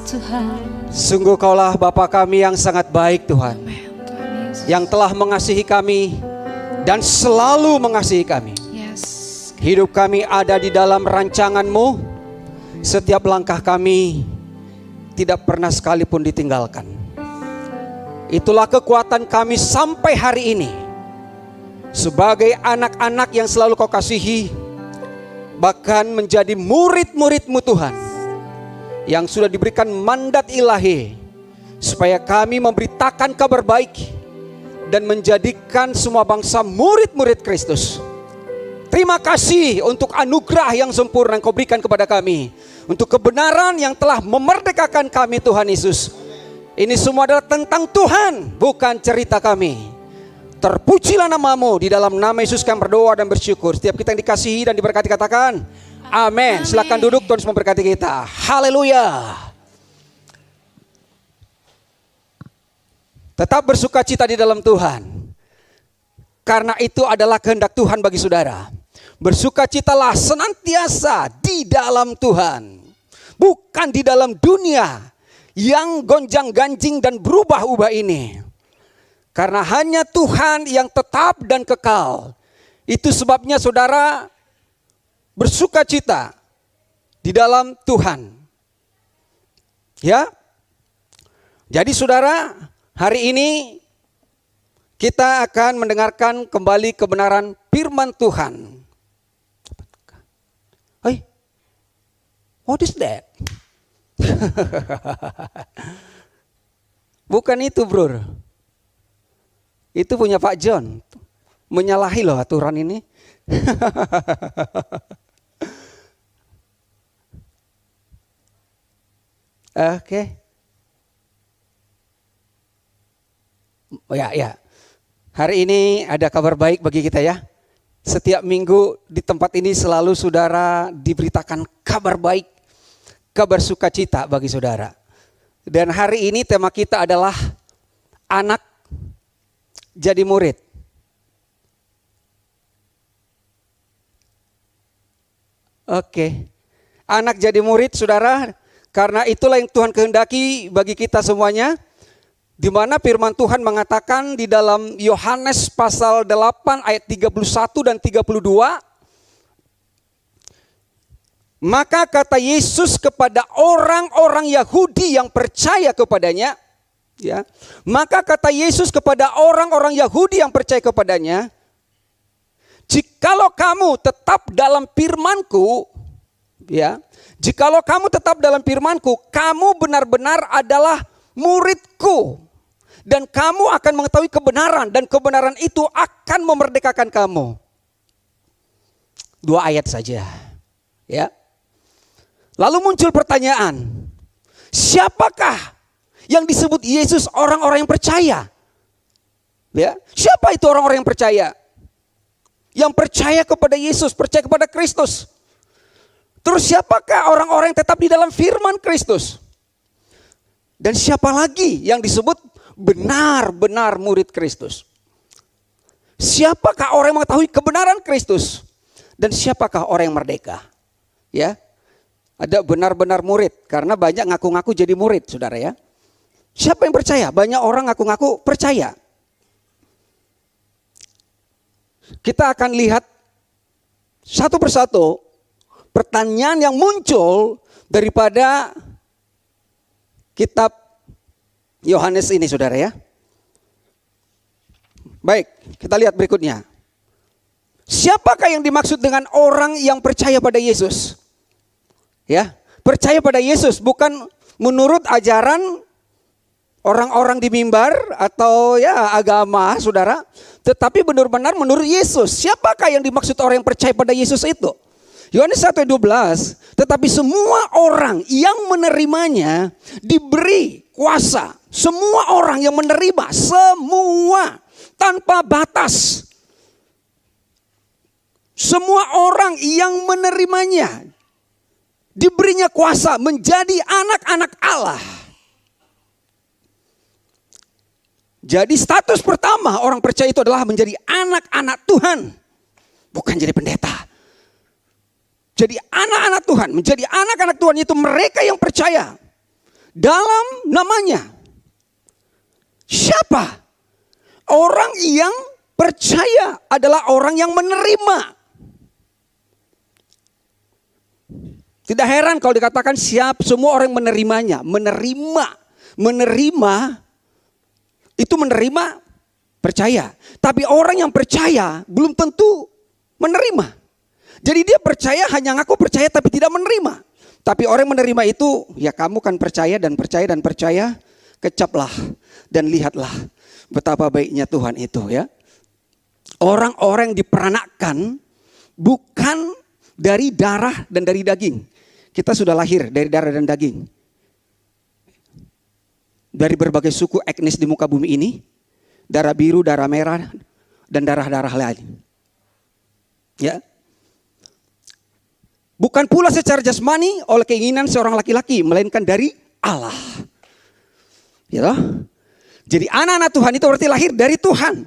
Tuhan. Sungguh Kaulah Bapa kami yang sangat baik Tuhan, Amin, Tuhan Yesus. yang telah mengasihi kami dan selalu mengasihi kami. Yes. Hidup kami ada di dalam rancangan-Mu. Setiap langkah kami tidak pernah sekalipun ditinggalkan. Itulah kekuatan kami sampai hari ini. Sebagai anak-anak yang selalu Kau kasihi, bahkan menjadi murid-murid-Mu Tuhan, yang sudah diberikan mandat ilahi supaya kami memberitakan kabar baik dan menjadikan semua bangsa murid-murid Kristus. Terima kasih untuk anugerah yang sempurna yang Kau berikan kepada kami, untuk kebenaran yang telah memerdekakan kami Tuhan Yesus. Ini semua adalah tentang Tuhan, bukan cerita kami. Terpujilah nama-Mu. Di dalam nama Yesus kami berdoa dan bersyukur. Setiap kita yang dikasihi dan diberkati katakan amin. Silakan duduk, Tuhan Yesus memberkati kita. Haleluya. Tetap bersukacita di dalam Tuhan, karena itu adalah kehendak Tuhan bagi saudara. Bersukacitalah senantiasa di dalam Tuhan, bukan di dalam dunia yang gonjang-ganjing dan berubah-ubah ini. Karena hanya Tuhan yang tetap dan kekal. Itu sebabnya saudara bersukacita di dalam Tuhan. Ya. Jadi saudara, hari ini kita akan mendengarkan kembali kebenaran firman Tuhan. Hey, what is that? Bukan itu, bro. Itu punya Pak John. Menyalahi loh aturan ini. Oke. Ya. Hari ini ada kabar baik bagi kita ya. Setiap minggu di tempat ini selalu saudara diberitakan kabar baik, kabar sukacita bagi saudara. Dan hari ini tema kita adalah anak jadi murid. Oke. Anak jadi murid saudara, karena itulah yang Tuhan kehendaki bagi kita semuanya. Di mana firman Tuhan mengatakan di dalam Yohanes pasal 8 ayat 31 dan 32. Maka kata Yesus kepada orang-orang Yahudi yang percaya kepadanya, ya. Maka kata Yesus kepada orang-orang Yahudi yang percaya kepadanya, jikalau kamu tetap dalam firman-Ku, ya. Jikalau kamu tetap dalam firman-Ku, kamu benar-benar adalah murid-Ku. Dan kamu akan mengetahui kebenaran, dan kebenaran itu akan memerdekakan kamu. 2 ayat saja, ya. Lalu muncul pertanyaan, siapakah yang disebut Yesus orang-orang yang percaya? Ya, siapa itu orang-orang yang percaya? Yang percaya kepada Yesus, percaya kepada Kristus. Terus siapakah orang-orang yang tetap di dalam firman Kristus? Dan siapa lagi yang disebut benar-benar murid Kristus? Siapakah orang yang mengetahui kebenaran Kristus? Dan siapakah orang yang merdeka? Ya, ada benar-benar murid, karena banyak ngaku-ngaku jadi murid, saudara ya. Siapa yang percaya? Banyak orang ngaku-ngaku percaya. Kita akan lihat satu persatu pertanyaan yang muncul daripada kitab Yohanes ini, saudara ya. Baik, kita lihat berikutnya. Siapakah yang dimaksud dengan orang yang percaya pada Yesus? Ya, percaya pada Yesus bukan menurut ajaran orang-orang di mimbar atau ya agama, saudara, tetapi benar-benar menurut Yesus. Siapakah yang dimaksud orang yang percaya pada Yesus itu? Yohanes 1:12, tetapi semua orang yang menerimanya diberi kuasa. Semua orang yang menerima, semua tanpa batas. Semua orang yang menerimanya diberinya kuasa menjadi anak-anak Allah. Jadi status pertama orang percaya itu adalah menjadi anak-anak Tuhan, bukan jadi pendeta. Jadi anak-anak Tuhan, menjadi anak-anak Tuhan itu mereka yang percaya. dalam namanya. Siapa? Orang yang percaya adalah orang yang menerima. Tidak heran kalau dikatakan semua orang menerimanya. Menerima itu menerima percaya. Tapi orang yang percaya belum tentu menerima. Jadi dia percaya, hanya ngaku percaya tapi tidak menerima. Tapi orang yang menerima itu, ya kamu kan percaya dan percaya dan percaya, kecaplah dan lihatlah betapa baiknya Tuhan itu ya. Orang-orang yang diperanakkan bukan dari darah dan dari daging. Kita sudah lahir dari darah dan daging. Dari berbagai suku etnis di muka bumi ini. Darah biru, darah merah, dan darah-darah lain. Ya. Bukan pula secara jasmani oleh keinginan seorang laki-laki, melainkan dari Allah. Ya. Jadi anak-anak Tuhan itu berarti lahir dari Tuhan.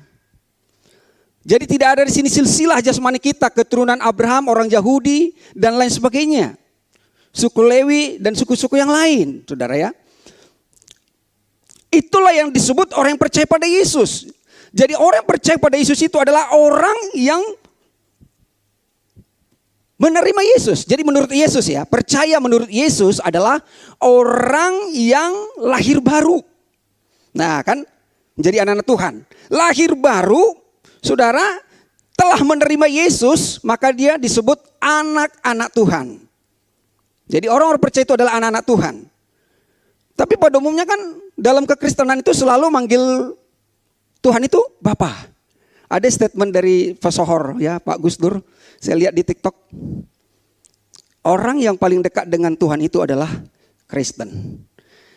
Jadi tidak ada di sini silsilah jasmani kita, keturunan Abraham, orang Yahudi, dan lain sebagainya. Suku Lewi dan suku-suku yang lain, saudara ya. Itulah yang disebut orang yang percaya pada Yesus. Jadi orang yang percaya pada Yesus itu adalah orang yang menerima Yesus. Jadi menurut Yesus ya, percaya menurut Yesus adalah orang yang lahir baru. Nah kan, menjadi anak-anak Tuhan. Lahir baru, saudara, telah menerima Yesus, maka dia disebut anak-anak Tuhan. Jadi orang-orang percaya itu adalah anak-anak Tuhan. Tapi pada umumnya kan dalam kekristenan itu selalu manggil Tuhan itu Bapa. Ada statement dari Fasohor ya, Pak Gus Dur. Saya lihat di TikTok. Orang yang paling dekat dengan Tuhan itu adalah Kristen.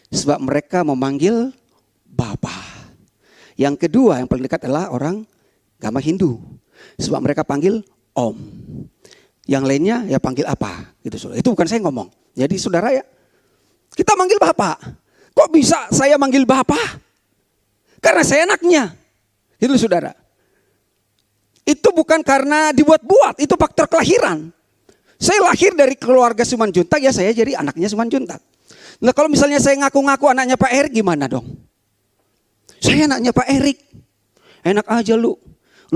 Sebab mereka memanggil Bapa. Yang kedua yang paling dekat adalah orang agama Hindu. Sebab mereka panggil Om. Yang lainnya ya panggil apa gitu, saudara. Itu bukan saya ngomong. Jadi saudara ya, kita manggil Bapak. Kok bisa saya manggil Bapak? Karena saya anaknya. Itu saudara. Itu bukan karena dibuat-buat, itu faktor kelahiran. Saya lahir dari keluarga Simanjuntak, ya saya jadi anaknya Simanjuntak. Nah kalau misalnya saya ngaku-ngaku anaknya Pak Erik, gimana dong? Saya anaknya Pak Erik. Enak aja lu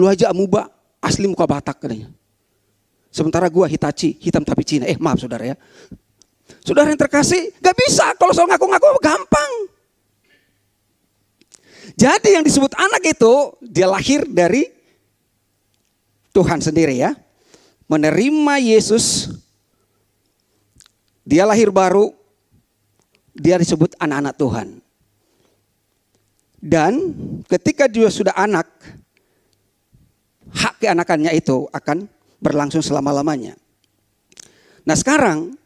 aja amuba, asli muka Batak katanya. Sementara gua Hitachi, hitam tapi Cina. Maaf saudara ya. Saudara yang terkasih, gak bisa kalau soal ngaku-ngaku gampang. Jadi yang disebut anak itu, dia lahir dari Tuhan sendiri ya. Menerima Yesus, dia lahir baru, dia disebut anak-anak Tuhan. Dan ketika dia sudah anak, hak keanakannya itu akan berlangsung selama-lamanya. Nah sekarang,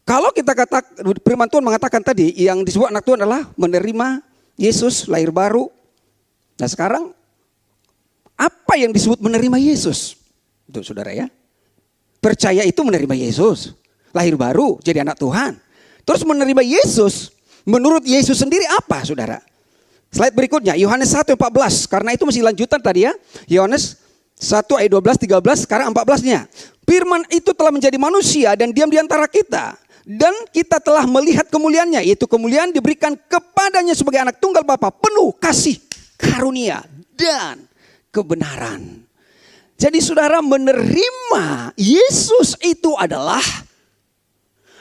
kalau kita katakan, firman Tuhan mengatakan tadi, yang disebut anak Tuhan adalah menerima Yesus, lahir baru. Nah sekarang, apa yang disebut menerima Yesus? Itu saudara ya. Percaya itu menerima Yesus. Lahir baru, jadi anak Tuhan. Terus menerima Yesus, menurut Yesus sendiri apa saudara? Slide berikutnya, Yohanes 1:14. Karena itu masih lanjutan tadi ya. Yohanes 1 ayat 12, 13, sekarang 14-nya. Firman itu telah menjadi manusia dan diam di antara kita. Dan kita telah melihat kemuliaannya. Yaitu kemuliaan diberikan kepadanya sebagai anak tunggal Bapa. Penuh kasih, karunia, dan kebenaran. Jadi saudara menerima Yesus itu adalah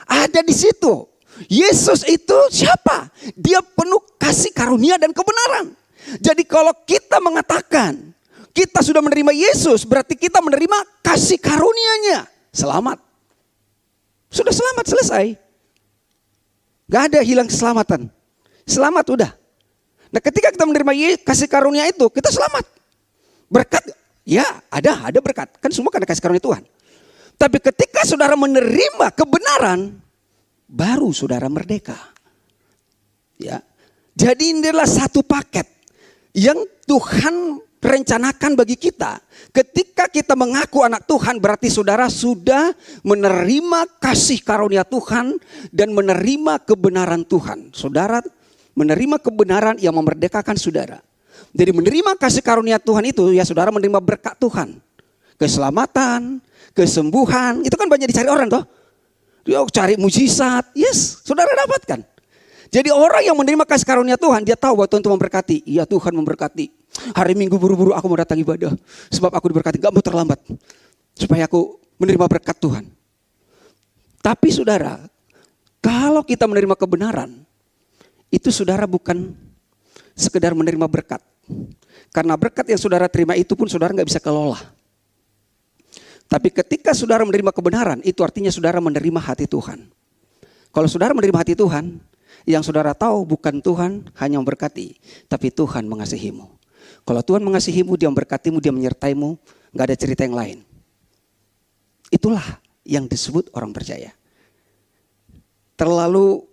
ada di situ. Yesus itu siapa? Dia penuh kasih karunia dan kebenaran. Jadi kalau kita mengatakan kita sudah menerima Yesus, berarti kita menerima kasih karunia-Nya. Selamat. Sudah selamat, selesai. Gak ada hilang keselamatan. Selamat udah. Nah ketika kita menerima kasih karunia itu, kita selamat. Berkat, ya ada berkat. Kan semua karena kasih karunia Tuhan. Tapi ketika saudara menerima kebenaran, baru saudara merdeka. Ya. Jadi ini adalah satu paket yang Tuhan rencanakan bagi kita. Ketika kita mengaku anak Tuhan, berarti saudara sudah menerima kasih karunia Tuhan dan menerima kebenaran Tuhan. Saudara menerima kebenaran yang memerdekakan saudara. Jadi menerima kasih karunia Tuhan itu ya saudara menerima berkat Tuhan. Keselamatan, kesembuhan, itu kan banyak dicari orang toh. Dia cari mujizat, yes, saudara dapatkan. Jadi orang yang menerima kasih karunia Tuhan, dia tahu bahwa Tuhan itu memberkati. Iya, Tuhan memberkati. Hari Minggu buru-buru aku mau datang ibadah. Sebab aku diberkati, gak mau terlambat. Supaya aku menerima berkat Tuhan. Tapi saudara, kalau kita menerima kebenaran, itu saudara bukan sekedar menerima berkat. Karena berkat yang saudara terima itu pun saudara gak bisa kelola. Tapi ketika saudara menerima kebenaran, itu artinya saudara menerima hati Tuhan. Kalau saudara menerima hati Tuhan, yang saudara tahu bukan Tuhan hanya memberkati, tapi Tuhan mengasihimu. Kalau Tuhan mengasihimu, Dia memberkatimu, Dia menyertaimu, gak ada cerita yang lain. Itulah yang disebut orang percaya. Terlalu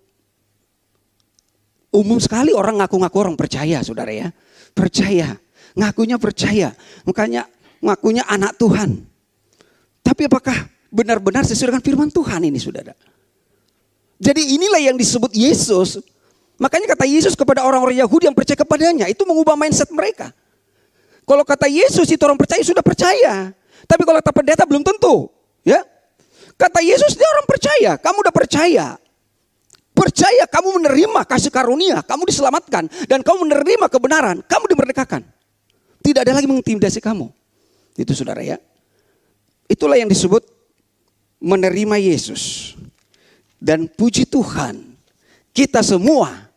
umum sekali orang ngaku-ngaku orang percaya, saudara ya. Percaya, ngakunya percaya, makanya ngakunya anak Tuhan. Tapi apakah benar-benar sesuai dengan firman Tuhan ini, saudara? Jadi inilah yang disebut Yesus. Makanya kata Yesus kepada orang-orang Yahudi yang percaya kepadanya, itu mengubah mindset mereka. Kalau kata Yesus itu orang percaya sudah percaya. Tapi kalau kata pendeta belum tentu. Ya, kata Yesus dia orang percaya, kamu udah percaya. Percaya kamu menerima kasih karunia, kamu diselamatkan. Dan kamu menerima kebenaran, kamu dimerdekakan. Tidak ada lagi mengintimidasi kamu. Itu saudara ya. Itulah yang disebut menerima Yesus. Dan puji Tuhan, kita semua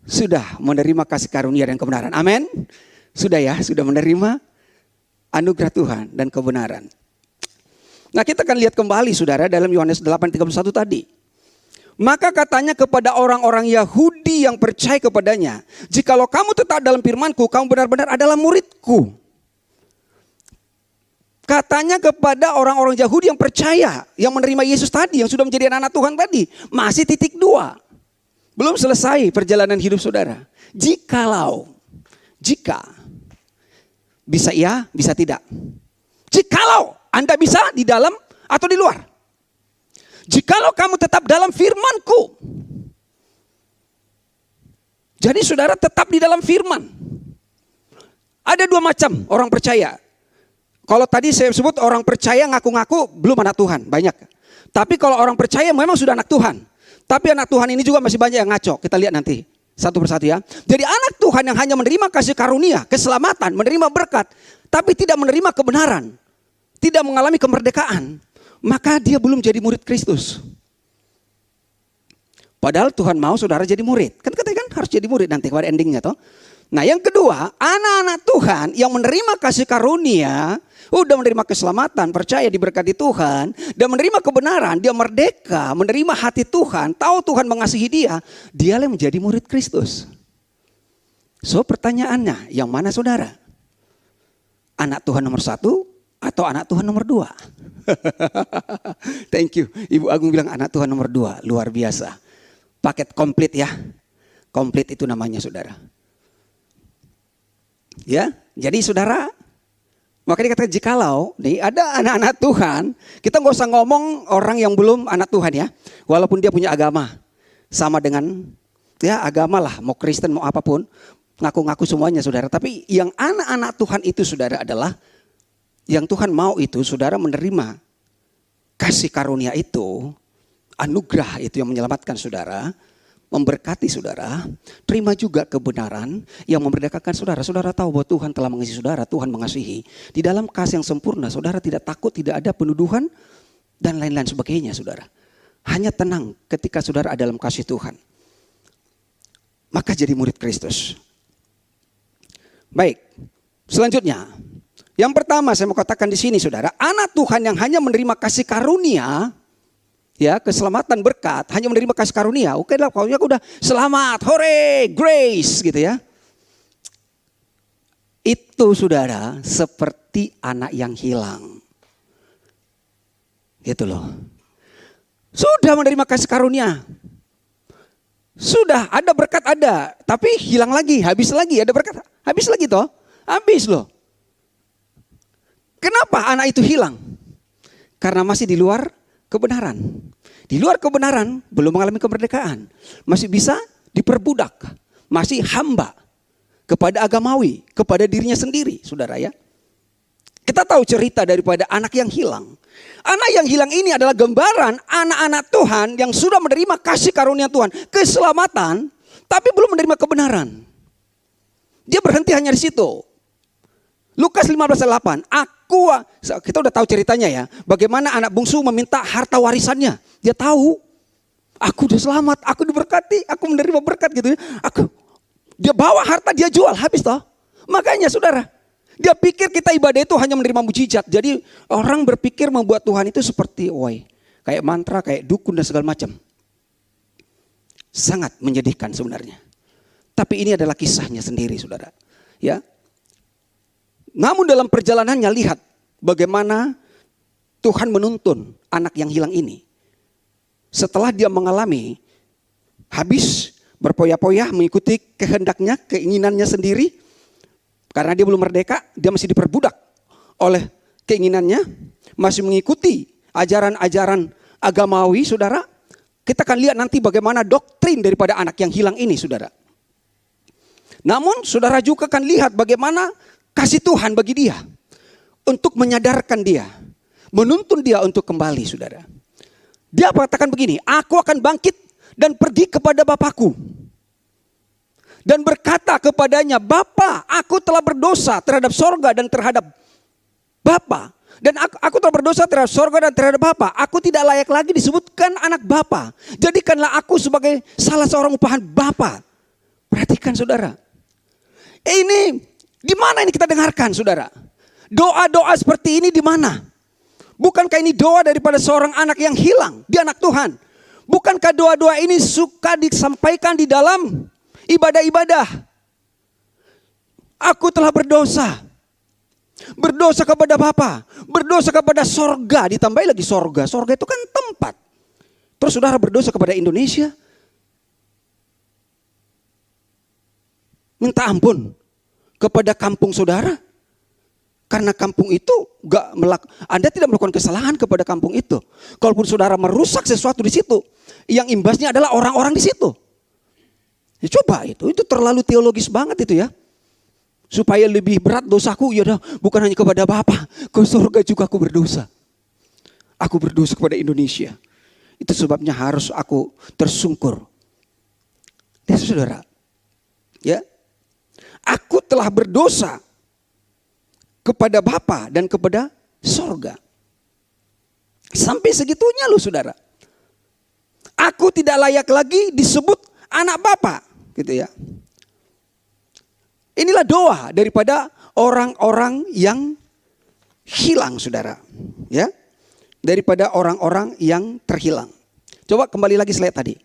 sudah menerima kasih karunia dan kebenaran. Amin. Sudah ya, sudah menerima anugerah Tuhan dan kebenaran. Nah, kita akan lihat kembali saudara dalam Yohanes 8:31 tadi. Maka katanya kepada orang-orang Yahudi yang percaya kepadanya, jikalau kamu tetap dalam firman-Ku, kamu benar-benar adalah murid-Ku. Katanya kepada orang-orang Yahudi yang percaya, yang menerima Yesus tadi, yang sudah menjadi anak Tuhan tadi. Masih titik 2. Belum selesai perjalanan hidup saudara. Jika, bisa iya, bisa tidak. Jikalau Anda bisa di dalam atau di luar. Jikalau kamu tetap dalam firman-Ku. Jadi saudara tetap di dalam firman. Ada 2 macam orang percaya. Kalau tadi saya sebut orang percaya ngaku-ngaku belum anak Tuhan, banyak. Tapi kalau orang percaya memang sudah anak Tuhan. Tapi anak Tuhan ini juga masih banyak yang ngaco. Kita lihat nanti satu persatu ya. Jadi anak Tuhan yang hanya menerima kasih karunia, keselamatan, menerima berkat, tapi tidak menerima kebenaran, tidak mengalami kemerdekaan, maka dia belum jadi murid Kristus. Padahal Tuhan mau saudara jadi murid. Kan katanya harus jadi murid nanti pada endingnya toh. Nah yang kedua, anak-anak Tuhan yang menerima kasih karunia, udah menerima keselamatan, percaya diberkati Tuhan, dan menerima kebenaran, dia merdeka, menerima hati Tuhan, tahu Tuhan mengasihi dia, dialah yang menjadi murid Kristus. So pertanyaannya, yang mana saudara? Anak Tuhan nomor 1 atau anak Tuhan nomor 2? Thank you, Ibu Agung bilang anak Tuhan nomor 2, luar biasa. Paket komplit ya, komplit itu namanya saudara. Ya, jadi saudara, makanya dikatakan jikalau nih ada anak-anak Tuhan, kita nggak usah ngomong orang yang belum anak Tuhan ya, walaupun dia punya agama sama dengan ya agama lah, mau Kristen mau apapun, ngaku-ngaku semuanya saudara. Tapi yang anak-anak Tuhan itu saudara adalah yang Tuhan mau itu saudara menerima kasih karunia itu, anugerah itu yang menyelamatkan saudara. Memberkati saudara, terima juga kebenaran yang memerdekakan saudara. Saudara tahu bahwa Tuhan telah mengasihi saudara, Tuhan mengasihi. Di dalam kasih yang sempurna, saudara tidak takut, tidak ada penuduhan dan lain-lain sebagainya saudara. Hanya tenang ketika saudara ada dalam kasih Tuhan. Maka jadi murid Kristus. Baik, selanjutnya. Yang pertama saya mau katakan di sini saudara, anak Tuhan yang hanya menerima kasih karunia, ya keselamatan berkat, hanya menerima kasih karunia. Oke lah, pokoknya udah selamat, hore, grace gitu ya. Itu saudara seperti anak yang hilang. Gitu loh. Sudah menerima kasih karunia. Sudah ada berkat ada, tapi hilang lagi, habis lagi, ada berkat, habis lagi toh. Habis loh. Kenapa anak itu hilang? Karena masih di luar kebenaran. Di luar kebenaran belum mengalami kemerdekaan. Masih bisa diperbudak. Masih hamba kepada agamawi, kepada dirinya sendiri, saudara ya. Kita tahu cerita daripada anak yang hilang. Anak yang hilang ini adalah gambaran anak-anak Tuhan yang sudah menerima kasih karunia Tuhan, keselamatan, tapi belum menerima kebenaran. Dia berhenti hanya di situ. Lukas 15:8. Kita udah tahu ceritanya ya. Bagaimana anak bungsu meminta harta warisannya. Dia tahu, aku udah selamat, aku diberkati, aku menerima berkat gitu ya. Dia bawa harta, dia jual, habis toh. Makanya saudara, dia pikir kita ibadah itu hanya menerima mujizat. Jadi orang berpikir membuat Tuhan itu seperti kayak mantra, kayak dukun dan segala macam. Sangat menyedihkan sebenarnya. Tapi ini adalah kisahnya sendiri saudara. Ya. Namun dalam perjalanannya lihat bagaimana Tuhan menuntun anak yang hilang ini. Setelah dia mengalami habis berpoya-poya mengikuti kehendaknya, keinginannya sendiri. Karena dia belum merdeka, dia masih diperbudak oleh keinginannya, masih mengikuti ajaran-ajaran agamawi, saudara. Kita akan lihat nanti bagaimana doktrin daripada anak yang hilang ini, saudara. Namun, saudara juga akan lihat bagaimana kasih Tuhan bagi dia untuk menyadarkan dia, menuntun dia untuk kembali, saudara. Dia katakan begini, aku akan bangkit dan pergi kepada Bapakku. Dan berkata kepadanya, Bapa, aku telah berdosa terhadap sorga dan terhadap Bapa. Dan aku telah berdosa terhadap sorga dan terhadap Bapa. Aku tidak layak lagi disebutkan anak Bapa. Jadikanlah aku sebagai salah seorang upahan Bapa. Perhatikan saudara. Ini di mana ini kita dengarkan saudara? Doa-doa seperti ini di mana? Bukankah ini doa daripada seorang anak yang hilang? Dia anak Tuhan. Bukankah doa-doa ini suka disampaikan di dalam ibadah-ibadah? Aku telah berdosa. Berdosa kepada Bapa, berdosa kepada sorga, ditambahi lagi sorga. Sorga itu kan tempat. Terus saudara berdosa kepada Indonesia. Minta ampun kepada kampung saudara. Karena kampung itu Anda tidak melakukan kesalahan kepada kampung itu. Kalaupun saudara merusak sesuatu di situ, yang imbasnya adalah orang-orang di situ. Ya coba itu terlalu teologis banget itu ya. Supaya lebih berat dosaku, ya udah bukan hanya kepada Bapa, ke surga juga aku berdosa. Aku berdosa kepada Indonesia. Itu sebabnya harus aku tersungkur. Dan saudara, ya, aku telah berdosa kepada Bapa dan kepada surga. Sampai segitunya loh saudara. Aku tidak layak lagi disebut anak Bapa, gitu ya. Inilah doa daripada orang-orang yang hilang saudara. Ya. Daripada orang-orang yang terhilang. Coba kembali lagi slide tadi.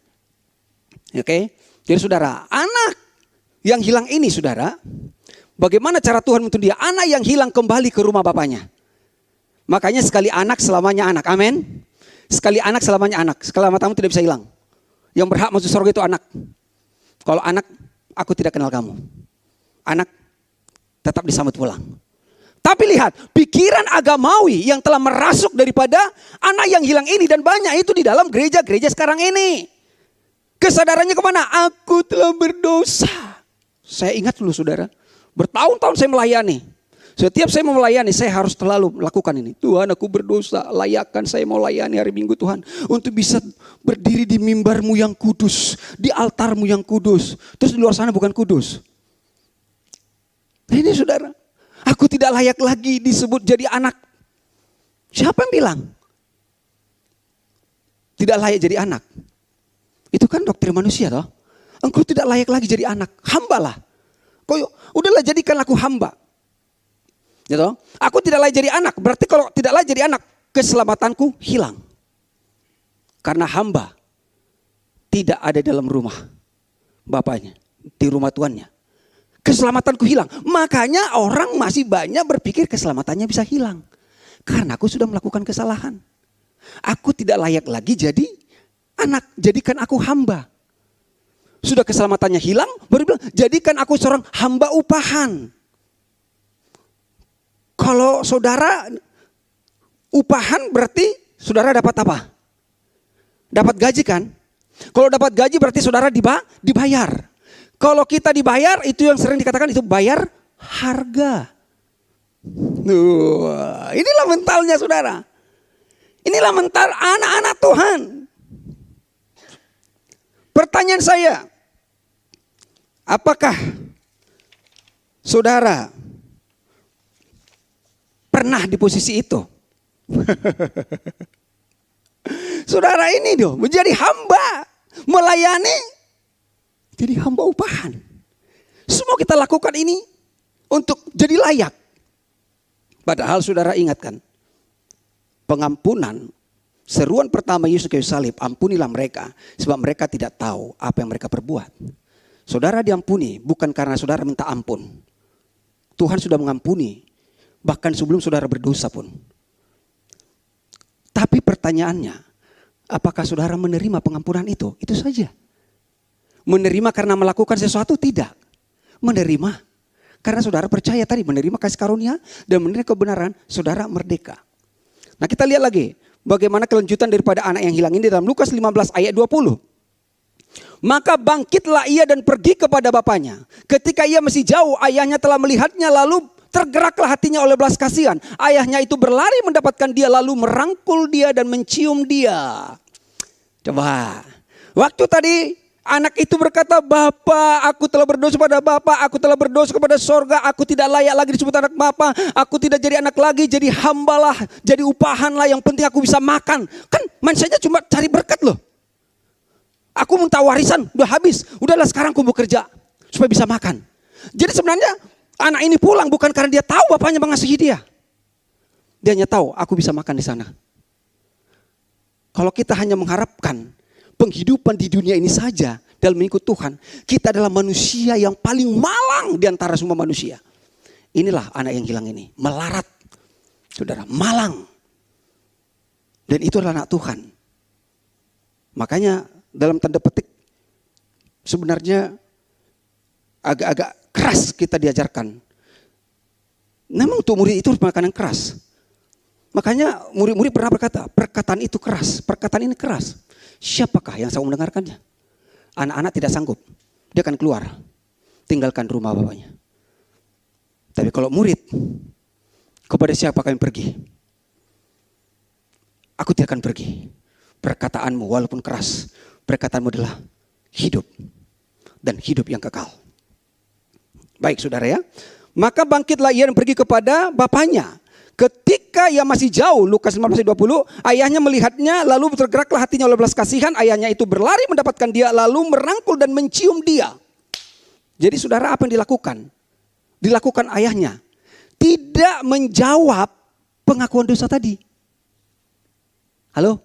Oke. Jadi saudara, anak yang hilang ini saudara, bagaimana cara Tuhan menuntun dia? Anak yang hilang kembali ke rumah bapaknya. Makanya sekali anak selamanya anak. Amin. Sekali anak selamanya anak. Keselamatanmu tidak bisa hilang. Yang berhak masuk surga itu anak. Kalau anak, aku tidak kenal kamu. Anak tetap disambut pulang. Tapi lihat, pikiran agamawi yang telah merasuk daripada anak yang hilang ini. Dan banyak itu di dalam gereja-gereja sekarang ini. Kesadarannya kemana? Aku telah berdosa. Saya ingat dulu saudara, bertahun-tahun saya melayani. Setiap saya mau melayani, saya harus selalu melakukan ini. Tuhan, aku berdosa, layakkan saya mau layani hari Minggu Tuhan. Untuk bisa berdiri di mimbarmu yang kudus, di altarmu yang kudus. Terus di luar sana bukan kudus. Ini saudara, aku tidak layak lagi disebut jadi anak. Siapa yang bilang? Tidak layak jadi anak. Itu kan doktrin manusia toh. Engkau tidak layak lagi jadi anak. Hambalah. Udahlah jadikan aku hamba. Gitu. Aku tidak layak jadi anak. Berarti kalau tidak layak jadi anak, keselamatanku hilang. Karena hamba tidak ada dalam rumah bapaknya, di rumah tuannya. Keselamatanku hilang. Makanya orang masih banyak berpikir keselamatannya bisa hilang. Karena aku sudah melakukan kesalahan. Aku tidak layak lagi jadi anak. Jadikan aku hamba. Sudah keselamatannya hilang, baru bilang jadikan aku seorang hamba upahan. Kalau saudara upahan berarti saudara dapat apa? Dapat gaji kan? Kalau dapat gaji berarti saudara dibayar. Kalau kita dibayar itu yang sering dikatakan itu bayar harga. Inilah mentalnya saudara. Inilah mental anak-anak Tuhan. Pertanyaan saya, apakah saudara pernah di posisi itu? Saudara ini menjadi hamba, melayani, jadi hamba upahan. Semua kita lakukan ini untuk jadi layak. Padahal saudara ingatkan, pengampunan, seruan pertama Yesus kayu salib, ampunilah mereka, sebab mereka tidak tahu apa yang mereka perbuat. Saudara diampuni bukan karena saudara minta ampun. Tuhan sudah mengampuni, bahkan sebelum saudara berdosa pun. Tapi pertanyaannya, apakah saudara menerima pengampunan itu? Itu saja. Menerima karena melakukan sesuatu? Tidak. Menerima karena saudara percaya tadi, menerima kasih karunia dan menerima kebenaran, saudara merdeka. Nah, kita lihat lagi bagaimana kelanjutan daripada anak yang hilang ini dalam Lukas 15 ayat 20. Maka bangkitlah ia dan pergi kepada bapaknya. Ketika ia masih jauh, ayahnya telah melihatnya, lalu tergeraklah hatinya oleh belas kasihan. Ayahnya itu berlari mendapatkan dia, lalu merangkul dia dan mencium dia. Coba, waktu tadi anak itu berkata, Bapa, aku telah berdosa pada Bapa, aku telah berdosa kepada sorga, aku tidak layak lagi disebut anak Bapa, aku tidak jadi anak lagi, jadi hambalah, jadi upahanlah, yang penting aku bisa makan. Kan manusianya cuma cari berkat loh. Aku minta warisan, udah habis, udahlah sekarang aku bekerja supaya bisa makan. Jadi sebenarnya anak ini pulang bukan karena dia tahu bapaknya mengasihi dia. Dia hanya tahu aku bisa makan di sana. Kalau kita hanya mengharapkan penghidupan di dunia ini saja dalam mengikut Tuhan, kita adalah manusia yang paling malang di antara semua manusia. Inilah anak yang hilang ini, melarat. Saudara, malang. Dan itu adalah anak Tuhan. Makanya dalam tanda petik sebenarnya agak-agak keras kita diajarkan. Memang untuk murid itu harus makanan keras. Makanya murid-murid pernah berkata, perkataan itu keras, perkataan ini keras. Siapakah yang sanggup mendengarkannya? Anak-anak tidak sanggup. Dia akan keluar, tinggalkan rumah bapaknya. Tapi kalau murid, kepada siapa kami pergi? Aku tidak akan pergi. Perkataanmu walaupun keras, perkataanmu adalah hidup. Dan hidup yang kekal. Baik saudara ya. Maka bangkitlah ia dan pergi kepada bapaknya. Ketika ia masih jauh, Lukas 15:20, ayahnya melihatnya, lalu tergeraklah hatinya oleh belas kasihan. Ayahnya itu berlari mendapatkan dia, lalu merangkul dan mencium dia. Jadi saudara, apa yang dilakukan? Dilakukan ayahnya. Tidak menjawab pengakuan dosa tadi. Halo?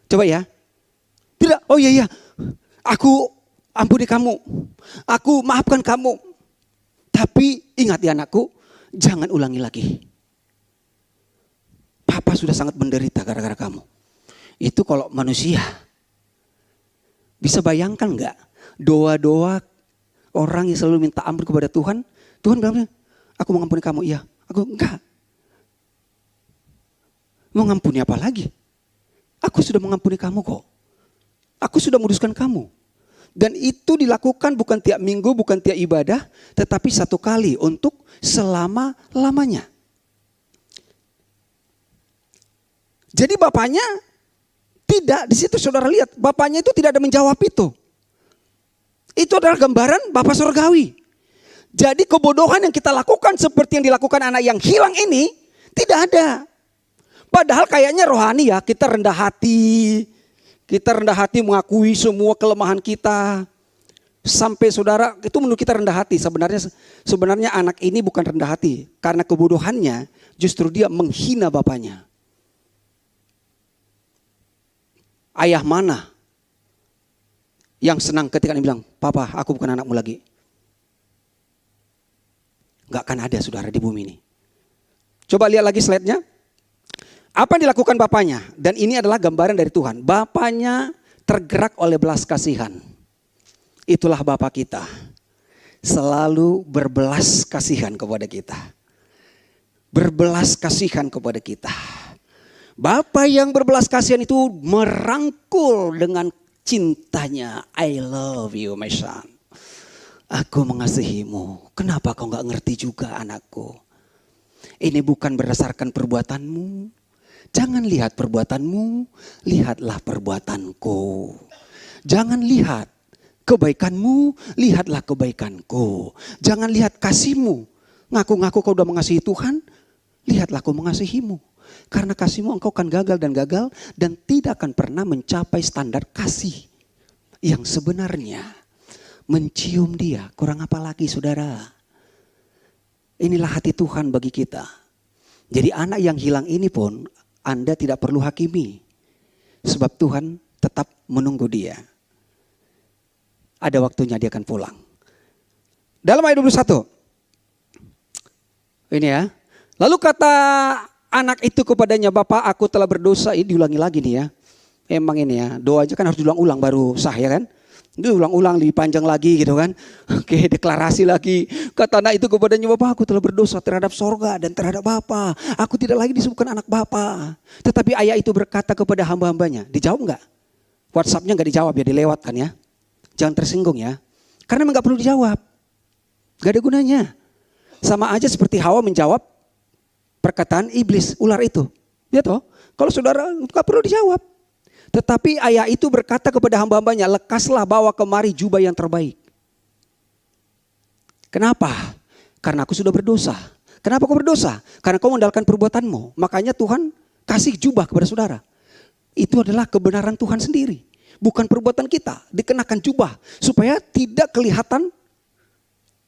Coba ya. Tidak, oh iya, aku ampuni kamu. Aku maafkan kamu. Tapi ingat ya anakku, jangan ulangi lagi. Papa sudah sangat menderita gara-gara kamu. Itu kalau manusia. Bisa bayangkan gak? Doa-doa orang yang selalu minta ampun kepada Tuhan. Tuhan bilang, aku mengampuni kamu. Iya, aku enggak. Mau ngampuni apa lagi? Aku sudah mengampuni kamu kok. Aku sudah muduskan kamu. Dan itu dilakukan bukan tiap minggu, bukan tiap ibadah. Tetapi satu kali untuk selama-lamanya. Jadi bapaknya tidak, di situ saudara lihat, bapaknya itu tidak ada menjawab itu. Itu adalah gambaran Bapa Surgawi. Jadi kebodohan yang kita lakukan seperti yang dilakukan anak yang hilang ini tidak ada. Padahal kayaknya rohani ya, kita rendah hati. Kita rendah hati mengakui semua kelemahan kita. Sampai saudara, itu menurut kita rendah hati. Sebenarnya anak ini bukan rendah hati. Karena kebodohannya justru dia menghina bapaknya. Ayah mana yang senang ketika dia bilang, Papa, aku bukan anakmu lagi. Gak akan ada saudara di bumi ini. Coba lihat lagi slide-nya. Apa yang dilakukan bapaknya? Dan ini adalah gambaran dari Tuhan. Bapaknya tergerak oleh belas kasihan. Itulah Bapa kita. Selalu berbelas kasihan kepada kita. Berbelas kasihan kepada kita. Bapa yang berbelas kasihan itu merangkul dengan cintanya. I love you my son. Aku mengasihimu. Kenapa kau gak ngerti juga anakku? Ini bukan berdasarkan perbuatanmu. Jangan lihat perbuatanmu, lihatlah perbuatanku. Jangan lihat kebaikanmu, lihatlah kebaikanku. Jangan lihat kasihmu. Ngaku-ngaku kau udah mengasihi Tuhan, lihatlah kau mengasihimu. Karena kasihmu engkau akan gagal dan tidak akan pernah mencapai standar kasih yang sebenarnya. Mencium dia, kurang apa lagi saudara? Inilah hati Tuhan bagi kita. Jadi anak yang hilang ini pun Anda tidak perlu hakimi. Sebab Tuhan tetap menunggu dia. Ada waktunya dia akan pulang. Dalam ayat 21. Ini ya. Lalu kata anak itu kepadanya, Bapak aku telah berdosa. Ini diulangi lagi nih ya. Emang ini ya, doa aja kan harus diulang-ulang baru sah ya kan. Itu ulang-ulang lebih panjang lagi gitu kan. Oke, deklarasi lagi. Kata anak itu kepadanya, Bapak aku telah berdosa terhadap sorga dan terhadap Bapa. Aku tidak lagi disebutkan anak Bapa. Tetapi ayah itu berkata kepada hamba-hambanya. Dijawab enggak? WhatsApp-nya enggak dijawab ya, dilewatkan ya. Jangan tersinggung ya. Karena memang enggak perlu dijawab. Enggak ada gunanya. Sama aja seperti Hawa menjawab perkataan iblis, ular itu. Ya toh, kalau saudara enggak perlu dijawab. Tetapi ayah itu berkata kepada hamba-hambanya, lekaslah bawa kemari jubah yang terbaik. Kenapa? Karena aku sudah berdosa. Kenapa kau berdosa? Karena kau mengandalkan perbuatanmu. Makanya Tuhan kasih jubah kepada saudara. Itu adalah kebenaran Tuhan sendiri. Bukan perbuatan kita. Dikenakan jubah supaya tidak kelihatan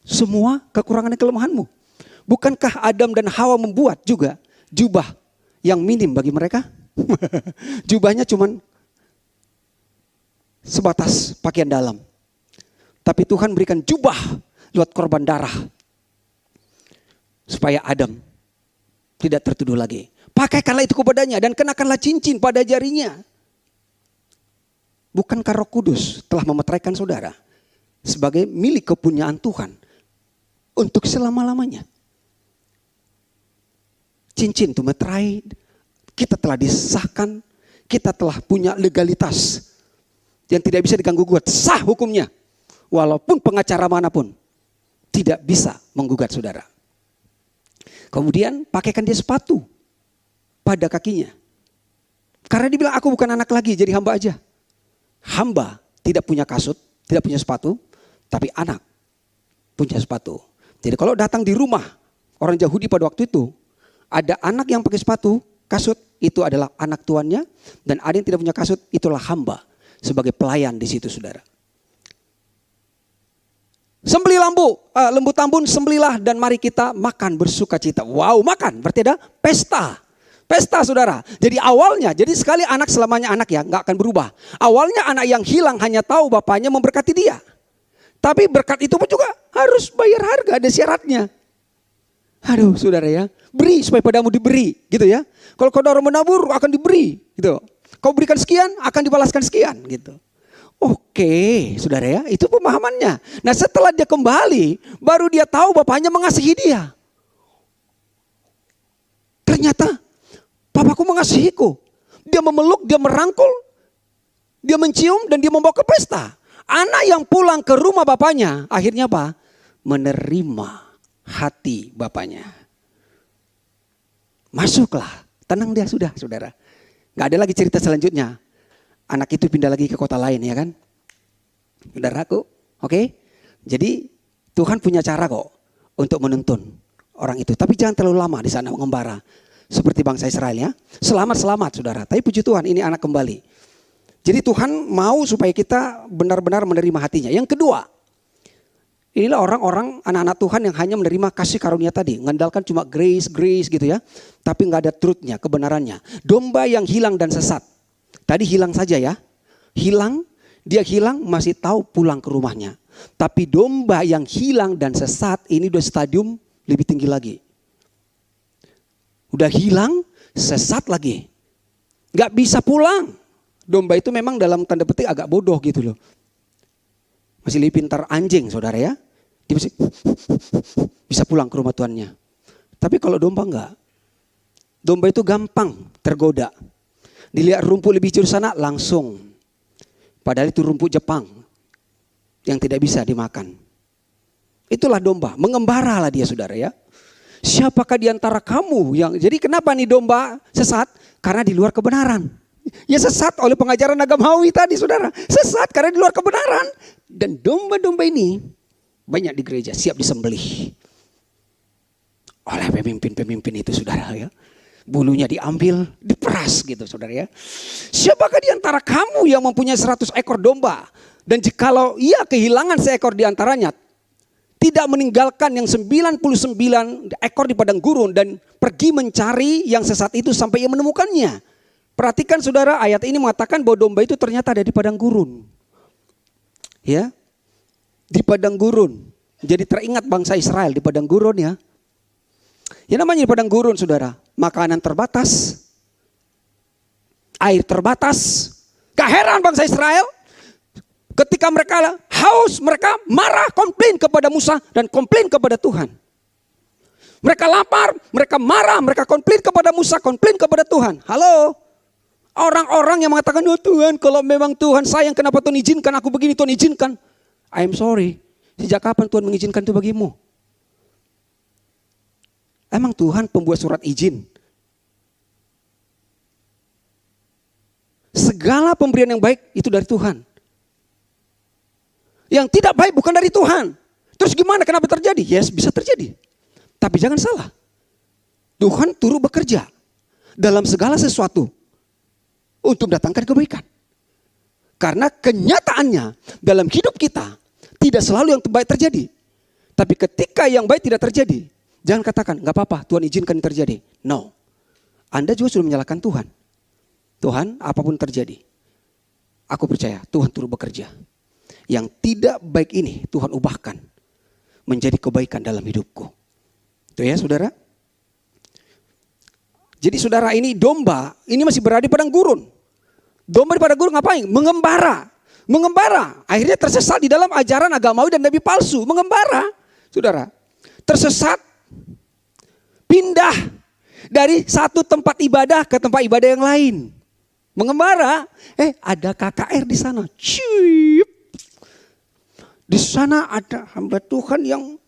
semua kekurangan dan kelemahanmu. Bukankah Adam dan Hawa membuat juga jubah yang minim bagi mereka? Jubahnya cuman sebatas pakaian dalam. Tapi Tuhan berikan jubah lewat korban darah. Supaya Adam tidak tertuduh lagi. Pakaikanlah itu kepadanya dan kenakanlah cincin pada jarinya. Bukankah Roh Kudus telah memeteraikan saudara sebagai milik kepunyaan Tuhan untuk selama-lamanya? Cincin itu meterai, kita telah disahkan, kita telah punya legalitas yang tidak bisa diganggu gugat, sah hukumnya. Walaupun pengacara manapun tidak bisa menggugat saudara. Kemudian pakaikan dia sepatu pada kakinya. Karena dia bilang aku bukan anak lagi, jadi hamba aja. Hamba tidak punya kasut, tidak punya sepatu, tapi anak punya sepatu. Jadi kalau datang di rumah orang Yahudi pada waktu itu, ada anak yang pakai sepatu, kasut, itu adalah anak tuannya. Dan ada yang tidak punya kasut, itulah hamba sebagai pelayan di situ saudara. Sembelih lembu tambun, sembelilah dan mari kita makan bersuka cita. Wow, makan berarti ada pesta. Pesta saudara. Jadi awalnya, jadi sekali anak selamanya anak ya, nggak akan berubah. Awalnya anak yang hilang hanya tahu bapaknya memberkati dia. Tapi berkat itu pun juga harus bayar harga, ada syaratnya. Aduh saudara ya, beri supaya padamu diberi gitu ya. Kalau kau dorong menabur akan diberi gitu. Kau berikan sekian akan dibalaskan sekian gitu. Oke saudara ya, itu pemahamannya. Nah setelah dia kembali, baru dia tahu bapaknya mengasihi dia. Ternyata papaku mengasihiku. Dia memeluk, dia merangkul, dia mencium dan dia membawa ke pesta. Anak yang pulang ke rumah bapaknya akhirnya apa? Menerima hati bapaknya. Masuklah, tenang dia sudah saudara. Gak ada lagi cerita selanjutnya. Anak itu pindah lagi ke kota lain ya kan. Saudaraku, oke? Jadi Tuhan punya cara kok untuk menuntun orang itu. Tapi jangan terlalu lama di sana mengembara. Seperti bangsa Israel ya. Selamat saudara. Tapi puji Tuhan ini anak kembali. Jadi Tuhan mau supaya kita benar-benar menerima hatinya. Yang kedua, inilah orang-orang anak-anak Tuhan yang hanya menerima kasih karunia tadi. Mengandalkan cuma grace gitu ya. Tapi gak ada truthnya, kebenarannya. Domba yang hilang dan sesat. Tadi hilang saja ya. Dia hilang masih tahu pulang ke rumahnya. Tapi domba yang hilang dan sesat ini udah stadium lebih tinggi lagi. Udah hilang, sesat lagi. Gak bisa pulang. Domba itu memang dalam tanda petik agak bodoh gitu loh. Masih lebih pintar anjing saudara ya. Dia bisa pulang ke rumah tuannya. Tapi kalau domba enggak. Domba itu gampang tergoda. Dilihat rumput lebih hijau sana langsung. Padahal itu rumput Jepang. Yang tidak bisa dimakan. Itulah domba. Mengembara lah dia saudara ya. Siapakah di antara kamu yang... Jadi kenapa nih domba sesat? Karena di luar kebenaran. Ya sesat oleh pengajaran agamawi tadi saudara. Sesat karena di luar kebenaran. Dan domba-domba ini banyak di gereja siap disembelih oleh pemimpin-pemimpin itu saudara ya. Bulunya diambil, diperas gitu saudara ya. Siapakah di antara kamu yang mempunyai 100 ekor domba? Dan jikalau ia kehilangan seekor di antaranya, tidak meninggalkan yang 99 ekor di padang gurun dan pergi mencari yang sesat itu sampai ia menemukannya. Perhatikan saudara, ayat ini mengatakan bahwa domba itu ternyata ada di padang gurun. Ya, di padang gurun. Jadi teringat bangsa Israel di padang gurun ya. Ya namanya di padang gurun saudara, makanan terbatas, air terbatas. Gak heran bangsa Israel. Ketika mereka haus, mereka marah, komplain kepada Musa dan komplain kepada Tuhan. Mereka lapar, mereka marah, mereka komplain kepada Musa, komplain kepada Tuhan. Halo, orang-orang yang mengatakan, oh Tuhan, kalau memang Tuhan sayang, kenapa Tuhan izinkan aku begini, Tuhan izinkan. I'm sorry, sejak kapan Tuhan mengizinkan itu bagimu? Emang Tuhan pembuat surat izin? Segala pemberian yang baik itu dari Tuhan. Yang tidak baik bukan dari Tuhan. Terus gimana? Kenapa terjadi? Yes, bisa terjadi. Tapi jangan salah. Tuhan turut bekerja dalam segala sesuatu untuk mendatangkan kebaikan. Karena kenyataannya dalam hidup kita tidak selalu yang baik terjadi. Tapi ketika yang baik tidak terjadi, jangan katakan, gak apa-apa Tuhan izinkan terjadi. No. Anda juga sudah menyalahkan Tuhan. Tuhan, apapun terjadi, aku percaya Tuhan turut bekerja. Yang tidak baik ini Tuhan ubahkan menjadi kebaikan dalam hidupku. Itu ya saudara. Jadi saudara, ini domba ini masih berada di padang gurun. Domba di padang gurun ngapain? Mengembara. Mengembara. Akhirnya tersesat di dalam ajaran agamawi dan nabi palsu. Mengembara. Saudara. Tersesat. Pindah dari satu tempat ibadah ke tempat ibadah yang lain. Mengembara. Ada KKR di sana. Cip. Di sana ada hamba Tuhan yang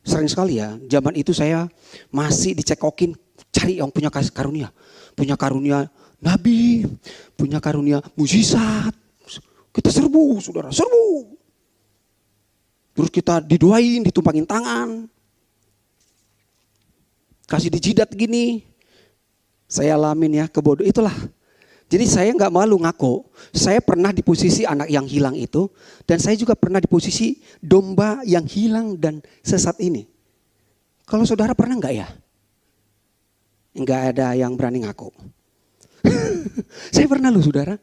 sering sekali ya. Zaman itu saya masih dicekokin, cari yang punya kasih karunia. Punya karunia nabi, punya karunia mujizat. Kita serbu saudara, serbu. Terus kita didoain, ditumpangin tangan. Kasih dijidat gini. Saya alamin ya, kebodohan itulah. Jadi saya nggak malu ngaku, saya pernah di posisi anak yang hilang itu, dan saya juga pernah di posisi domba yang hilang dan sesat ini. Kalau saudara pernah nggak ya? Nggak ada yang berani ngaku. Saya pernah loh saudara,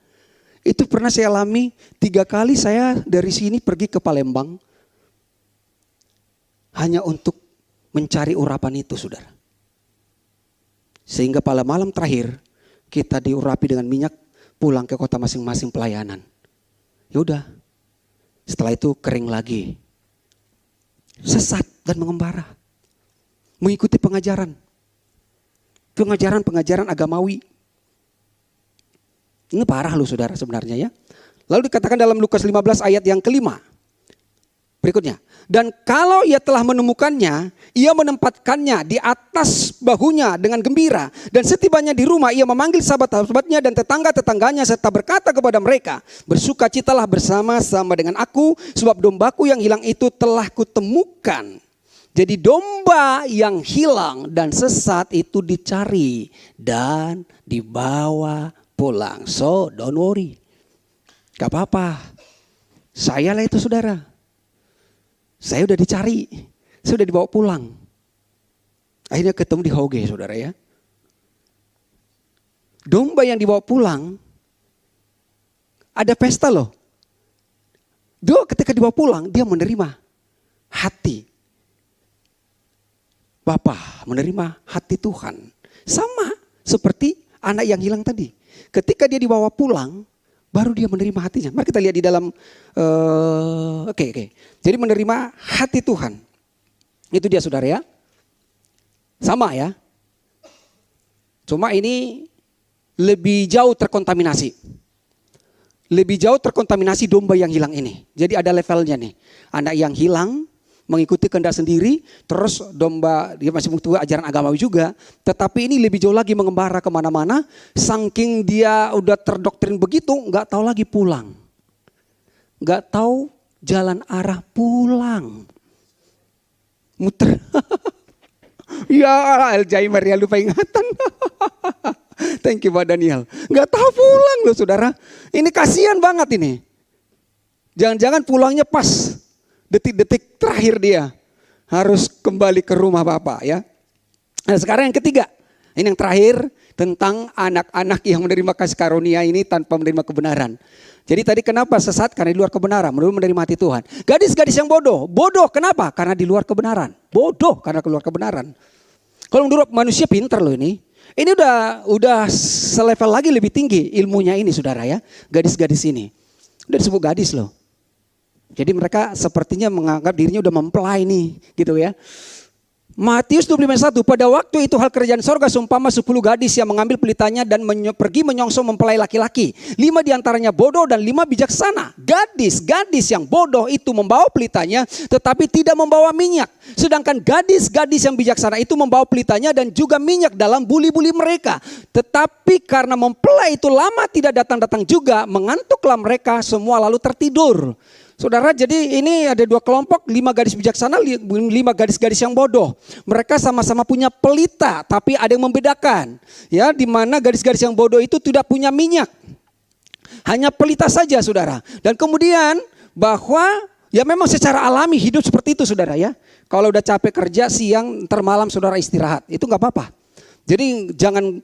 itu pernah saya alami 3 kali saya dari sini pergi ke Palembang, hanya untuk mencari urapan itu saudara. Sehingga pada malam terakhir, kita diurapi dengan minyak, pulang ke kota masing-masing pelayanan. Ya udah. Setelah itu kering lagi. Sesat dan mengembara. Mengikuti pengajaran. Pengajaran agamawi. Ini parah loh saudara sebenarnya ya. Lalu dikatakan dalam Lukas 15 ayat yang kelima. Berikutnya. Dan kalau ia telah menemukannya, ia menempatkannya di atas bahunya dengan gembira. Dan setibanya di rumah, ia memanggil sahabat-sahabatnya dan tetangga-tetangganya serta berkata kepada mereka, bersukacitalah bersama-sama dengan aku, sebab dombaku yang hilang itu telah kutemukan. Jadi domba yang hilang dan sesat itu dicari dan dibawa pulang. So don't worry. Gak apa-apa. Saya lah itu saudara. Saya udah dicari, saya udah dibawa pulang. Akhirnya ketemu di Hoge saudara ya. Domba yang dibawa pulang, ada pesta loh. Dia ketika dibawa pulang, dia menerima hati Bapa, menerima hati Tuhan. Sama seperti anak yang hilang tadi. Ketika dia dibawa pulang, baru dia menerima hatinya. Mari kita lihat di dalam, oke. Jadi menerima hati Tuhan. Itu dia saudara ya. Sama ya. Cuma ini lebih jauh terkontaminasi. Lebih jauh terkontaminasi domba yang hilang ini. Jadi ada levelnya nih. Anak yang hilang, mengikuti kehendak sendiri, terus domba dia masih mengikuti ajaran agamawi juga. Tetapi ini lebih jauh lagi mengembara kemana-mana, saking dia udah terdoktrin begitu, nggak tahu lagi pulang, nggak tahu jalan arah pulang, muter. Ya Alzheimer ya, lupa ingatan. Thank you Pak Daniel. Nggak tahu pulang loh saudara. Ini kasihan banget ini. Jangan-jangan pulangnya pas detik-detik terakhir dia harus kembali ke rumah Bapak ya. Nah sekarang yang ketiga, ini yang terakhir tentang anak-anak yang menerima kasih karunia ini tanpa menerima kebenaran. Jadi tadi kenapa sesat? Karena di luar kebenaran, belum menerima hati Tuhan. Gadis-gadis yang bodoh, bodoh kenapa? Karena di luar kebenaran, bodoh karena keluar kebenaran. Kalau menurut manusia pintar loh ini. Ini udah selevel lagi lebih tinggi ilmunya ini saudara ya. Gadis-gadis ini. Udah disebut gadis loh. Jadi mereka sepertinya menganggap dirinya udah mempelai nih gitu ya. Matius 25:1, pada waktu itu hal kerajaan sorga seumpama 10 gadis yang mengambil pelitanya dan pergi menyongsong mempelai laki-laki. 5 diantaranya bodoh dan 5 bijaksana. Gadis-gadis yang bodoh itu membawa pelitanya tetapi tidak membawa minyak. Sedangkan gadis-gadis yang bijaksana itu membawa pelitanya dan juga minyak dalam buli-buli mereka. Tetapi karena mempelai itu lama tidak datang-datang juga, mengantuklah mereka semua lalu tertidur. Saudara, jadi ini ada 2 kelompok, 5 gadis bijaksana, 5 gadis-gadis yang bodoh. Mereka sama-sama punya pelita, tapi ada yang membedakan. Ya, di mana gadis-gadis yang bodoh itu tidak punya minyak. Hanya pelita saja, saudara. Dan kemudian bahwa ya memang secara alami hidup seperti itu, saudara ya. Kalau udah capek kerja siang, ntar malam saudara istirahat, itu nggak apa-apa. Jadi jangan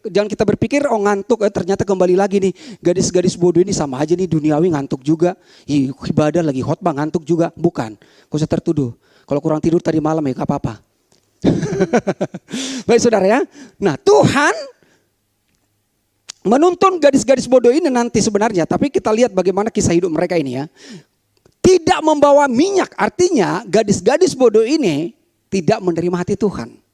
kita berpikir oh ngantuk, ternyata kembali lagi nih gadis-gadis bodoh ini sama aja nih duniawi ngantuk juga. Ibadah lagi khotbah ngantuk juga, bukan. Gak usah tertuduh. Kalau kurang tidur tadi malam ya gak apa-apa. Baik saudara ya. Nah Tuhan menuntun gadis-gadis bodoh ini nanti sebenarnya. Tapi kita lihat bagaimana kisah hidup mereka ini ya. Tidak membawa minyak, artinya gadis-gadis bodoh ini tidak menerima hati Tuhan.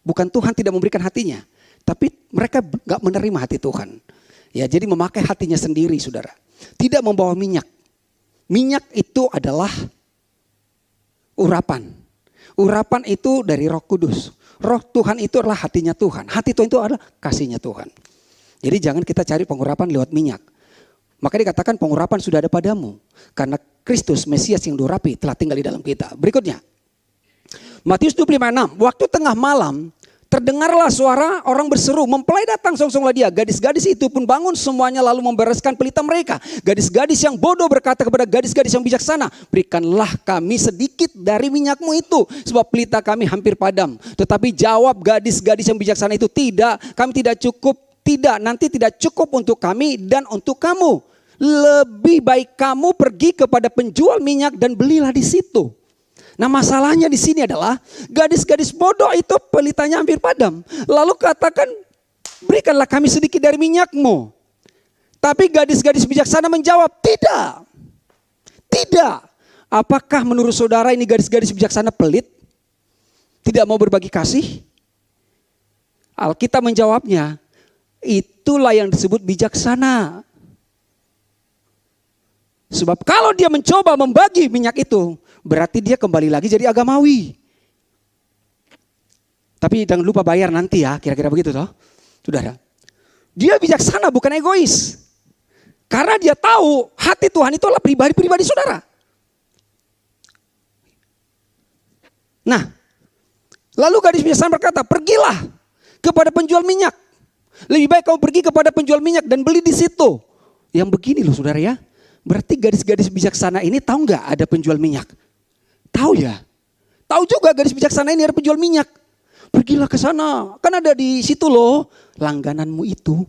Bukan Tuhan tidak memberikan hatinya, tapi mereka gak menerima hati Tuhan. Ya, jadi memakai hatinya sendiri saudara. Tidak membawa minyak. Minyak itu adalah urapan. Urapan itu dari Roh Kudus. Roh Tuhan itu adalah hatinya Tuhan. Hati Tuhan itu adalah kasihnya Tuhan. Jadi jangan kita cari pengurapan lewat minyak. Maka dikatakan pengurapan sudah ada padamu. Karena Kristus Mesias yang diurapi telah tinggal di dalam kita. Berikutnya. Matius 25:6, waktu tengah malam terdengarlah suara orang berseru, mempelai datang, songsonglah dia. Gadis-gadis itu pun bangun semuanya lalu membereskan pelita mereka. Gadis-gadis yang bodoh berkata kepada gadis-gadis yang bijaksana, berikanlah kami sedikit dari minyakmu itu, sebab pelita kami hampir padam. Tetapi jawab gadis-gadis yang bijaksana itu, tidak, kami tidak cukup, tidak, nanti tidak cukup untuk kami dan untuk kamu. Lebih baik kamu pergi kepada penjual minyak dan belilah di situ. Nah masalahnya di sini adalah gadis-gadis bodoh itu pelitanya hampir padam. Lalu katakan berikanlah kami sedikit dari minyakmu. Tapi gadis-gadis bijaksana menjawab tidak. Tidak. Apakah menurut saudara ini gadis-gadis bijaksana pelit? Tidak mau berbagi kasih? Alkitab menjawabnya, itulah yang disebut bijaksana. Sebab kalau dia mencoba membagi minyak itu, berarti dia kembali lagi jadi agamawi. Tapi jangan lupa bayar nanti ya, kira-kira begitu toh, saudara. Dia bijaksana bukan egois. Karena dia tahu hati Tuhan itu adalah pribadi-pribadi saudara. Nah, lalu gadis bijaksana berkata, pergilah kepada penjual minyak. Lebih baik kamu pergi kepada penjual minyak dan beli di situ. Yang begini loh saudara ya. Berarti gadis-gadis bijaksana ini tahu nggak ada penjual minyak? Tahu ya? Tahu juga gadis bijaksana ini ada penjual minyak. Pergilah ke sana, kan ada di situ loh langgananmu itu.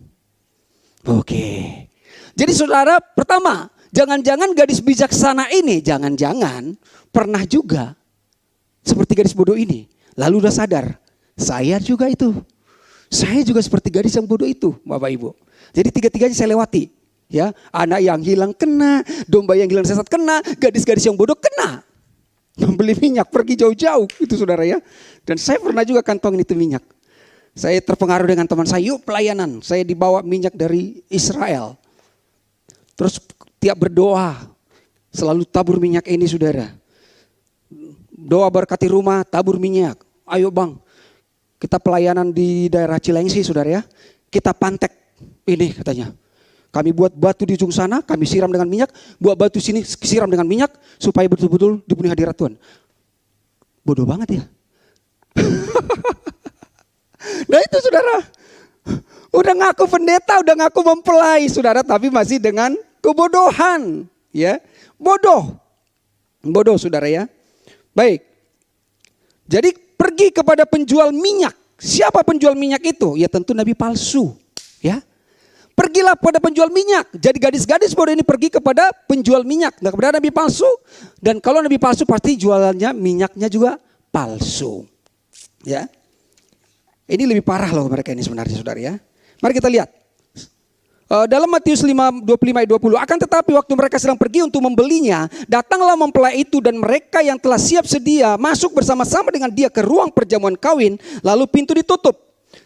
Oke. Jadi saudara, pertama, jangan-jangan gadis bijaksana ini jangan-jangan pernah juga seperti gadis bodoh ini. Lalu udah sadar, saya juga itu. Saya juga seperti gadis yang bodoh itu, Bapak Ibu. Jadi tiga-tiganya saya lewati. Ya, anak yang hilang kena, domba yang hilang sesat kena, gadis-gadis yang bodoh kena. Membeli minyak pergi jauh-jauh itu saudara ya. Dan saya pernah juga kantongin itu minyak. Saya terpengaruh dengan teman saya, yuk pelayanan. Saya dibawa minyak dari Israel. Terus tiap berdoa selalu tabur minyak ini saudara. doa berkati rumah, tabur minyak. Ayo bang, kita pelayanan di daerah Cilengsi saudara ya. Kita pantek ini katanya. Kami buat batu di ujung sana, kami siram dengan minyak. Buat batu sini, siram dengan minyak. Supaya betul-betul dipenuhi hadirat Tuhan. Bodoh banget ya. Nah itu saudara. Udah ngaku pendeta, udah ngaku mempelai saudara. Tapi masih dengan kebodohan. Ya, bodoh. Bodoh saudara ya. Baik. Jadi pergi kepada penjual minyak. Siapa penjual minyak itu? Ya tentu nabi palsu. Ya. Pergilah pada penjual minyak. Jadi gadis-gadis bodoh ini pergi kepada penjual minyak. Nah, kepada nabi palsu. Dan kalau nabi palsu pasti jualannya minyaknya juga palsu. Ya. Ini lebih parah loh mereka ini sebenarnya saudara ya. Mari kita lihat. Dalam Matius 5, 25 ayat 20. Akan tetapi waktu mereka sedang pergi untuk membelinya. Datanglah mempelai itu dan mereka yang telah siap sedia masuk bersama-sama dengan dia ke ruang perjamuan kawin. Lalu pintu ditutup.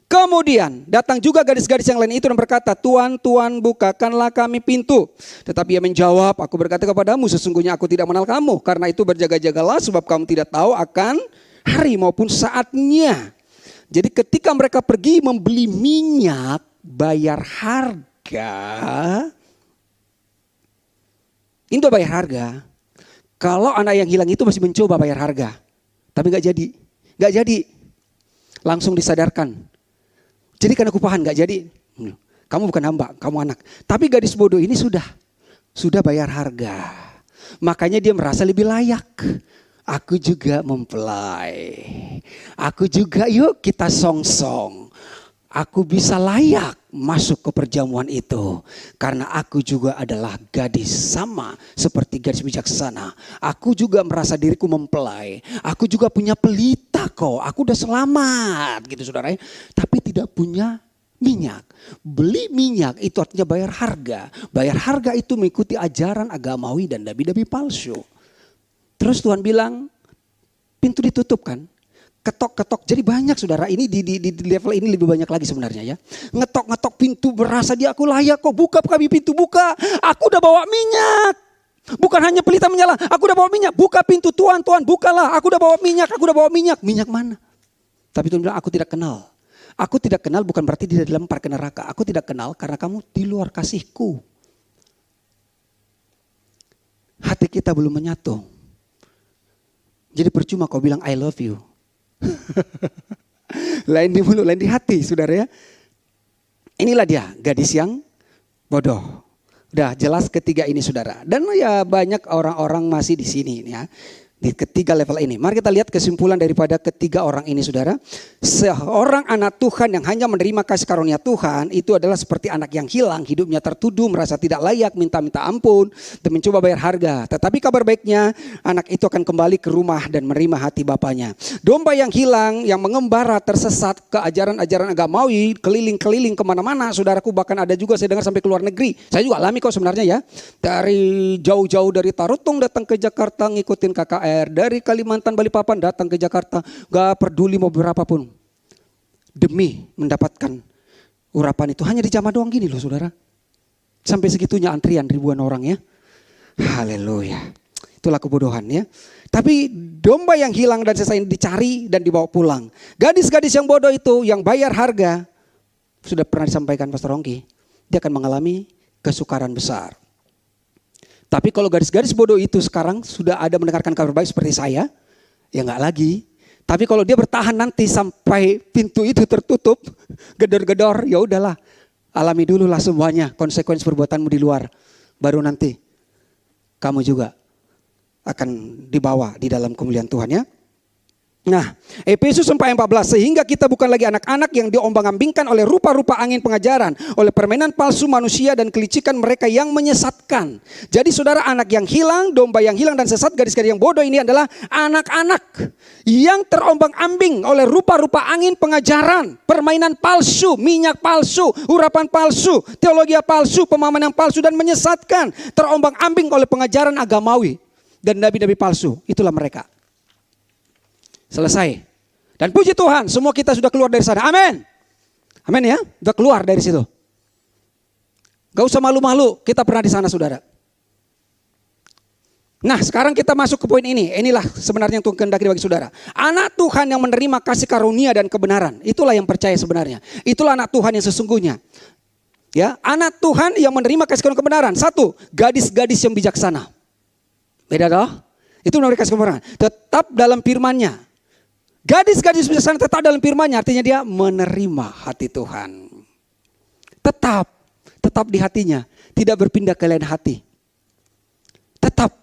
Kemudian datang juga gadis-gadis yang lain itu dan berkata, Tuan, Tuan, bukakanlah kami pintu. Tetapi ia menjawab, aku berkata kepadamu, sesungguhnya aku tidak mengenal kamu. Karena itu berjaga-jagalah sebab kamu tidak tahu akan hari maupun saatnya. Jadi ketika mereka pergi membeli minyak, bayar harga. Itu bayar harga. Kalau anak yang hilang itu masih mencoba bayar harga. Tapi gak jadi. Gak jadi. Langsung disadarkan. Jadi karena kupahan gak jadi. Kamu bukan hamba, kamu anak. Tapi gadis bodoh ini sudah bayar harga. Makanya dia merasa lebih layak. Aku juga mempelai. Aku juga yuk kita song-song. Aku bisa layak masuk ke perjamuan itu. Karena aku juga adalah gadis sama seperti gadis bijaksana. Aku juga merasa diriku mempelai. Aku juga punya pelita kok. Aku udah selamat gitu saudara. Tapi tidak punya minyak. Beli minyak itu artinya bayar harga. Bayar harga itu mengikuti ajaran agamawi dan nabi-nabi palsu. Terus Tuhan bilang pintu ditutup kan. Ketok-ketok, jadi banyak saudara, ini di level ini lebih banyak lagi sebenarnya ya. Ngetok-ngetok pintu berasa dia aku layak kok, buka kami pintu, buka. Aku udah bawa minyak. Bukan hanya pelita menyala, aku udah bawa minyak. Buka pintu Tuhan, Tuhan bukalah, aku udah bawa minyak, aku udah bawa minyak. Minyak mana? Tapi Tuhan bilang aku tidak kenal. Aku tidak kenal bukan berarti dia dilempar ke neraka. Aku tidak kenal karena kamu di luar kasihku. Hati kita belum menyatu. Jadi percuma kau bilang I love you. Lain di mulut, lain di hati saudara ya. Inilah dia gadis yang bodoh. Udah jelas ketiga ini saudara. Dan ya banyak orang-orang masih di sini ya. Di ketiga level ini. Mari kita lihat kesimpulan daripada ketiga orang ini saudara. Seorang anak Tuhan yang hanya menerima kasih karunia Tuhan itu adalah seperti anak yang hilang. Hidupnya tertuduh, merasa tidak layak, minta-minta ampun. Dan mencoba bayar harga. Tetapi kabar baiknya anak itu akan kembali ke rumah dan menerima hati bapaknya. Domba yang hilang, yang mengembara tersesat ke ajaran-ajaran agamawi. Keliling-keliling kemana-mana. Saudaraku bahkan ada juga saya dengar sampai ke luar negeri. Saya juga alami kok sebenarnya ya. Dari jauh-jauh dari Tarutung datang ke Jakarta ngikutin KKR. Dari Kalimantan Balikpapan datang ke Jakarta, gak peduli mau berapapun demi mendapatkan urapan itu. Hanya di jamaah doang gini loh saudara. Sampai segitunya antrian ribuan orang ya. Haleluya. Itulah kebodohan ya. Tapi domba yang hilang dan selesai dicari dan dibawa pulang. Gadis-gadis yang bodoh itu yang bayar harga, sudah pernah disampaikan Pastor Ongki, dia akan mengalami kesukaran besar. Tapi kalau gadis-gadis bodoh itu sekarang sudah ada mendengarkan kabar baik seperti saya, ya enggak lagi. Tapi kalau dia bertahan nanti sampai pintu itu tertutup, gedor-gedor, ya udahlah. Alami dulu lah semuanya konsekuensi perbuatanmu di luar. Baru nanti kamu juga akan dibawa di dalam kemuliaan Tuhan ya. Nah, Efesus 4:14, sehingga kita bukan lagi anak-anak yang diombang-ambingkan oleh rupa-rupa angin pengajaran, oleh permainan palsu manusia dan kelicikan mereka yang menyesatkan. Jadi saudara, anak yang hilang, domba yang hilang dan sesat, gadis-gadis yang bodoh ini adalah anak-anak yang terombang-ambing oleh rupa-rupa angin pengajaran, permainan palsu, minyak palsu, urapan palsu, teologi palsu, pemahaman yang palsu dan menyesatkan, terombang-ambing oleh pengajaran agamawi dan nabi-nabi palsu. Itulah mereka. Selesai. Dan puji Tuhan, semua kita sudah keluar dari sana. Amin. Amin ya, sudah keluar dari situ. Gak usah malu-malu, kita pernah di sana saudara. Nah sekarang kita masuk ke poin ini. Inilah sebenarnya yang Tuhan kehendaki bagi saudara. Anak Tuhan yang menerima kasih karunia dan kebenaran. Itulah yang percaya sebenarnya. Itulah anak Tuhan yang sesungguhnya. Ya, anak Tuhan yang menerima kasih karunia kebenaran. Satu, gadis-gadis yang bijaksana. Beda toh? Itu menerima kasih kebenaran. Tetap dalam firman-Nya. Gadis-gadis bijaksana tetap dalam firman-Nya. Artinya dia menerima hati Tuhan. Tetap di hatinya. Tidak berpindah ke lain hati. Tetap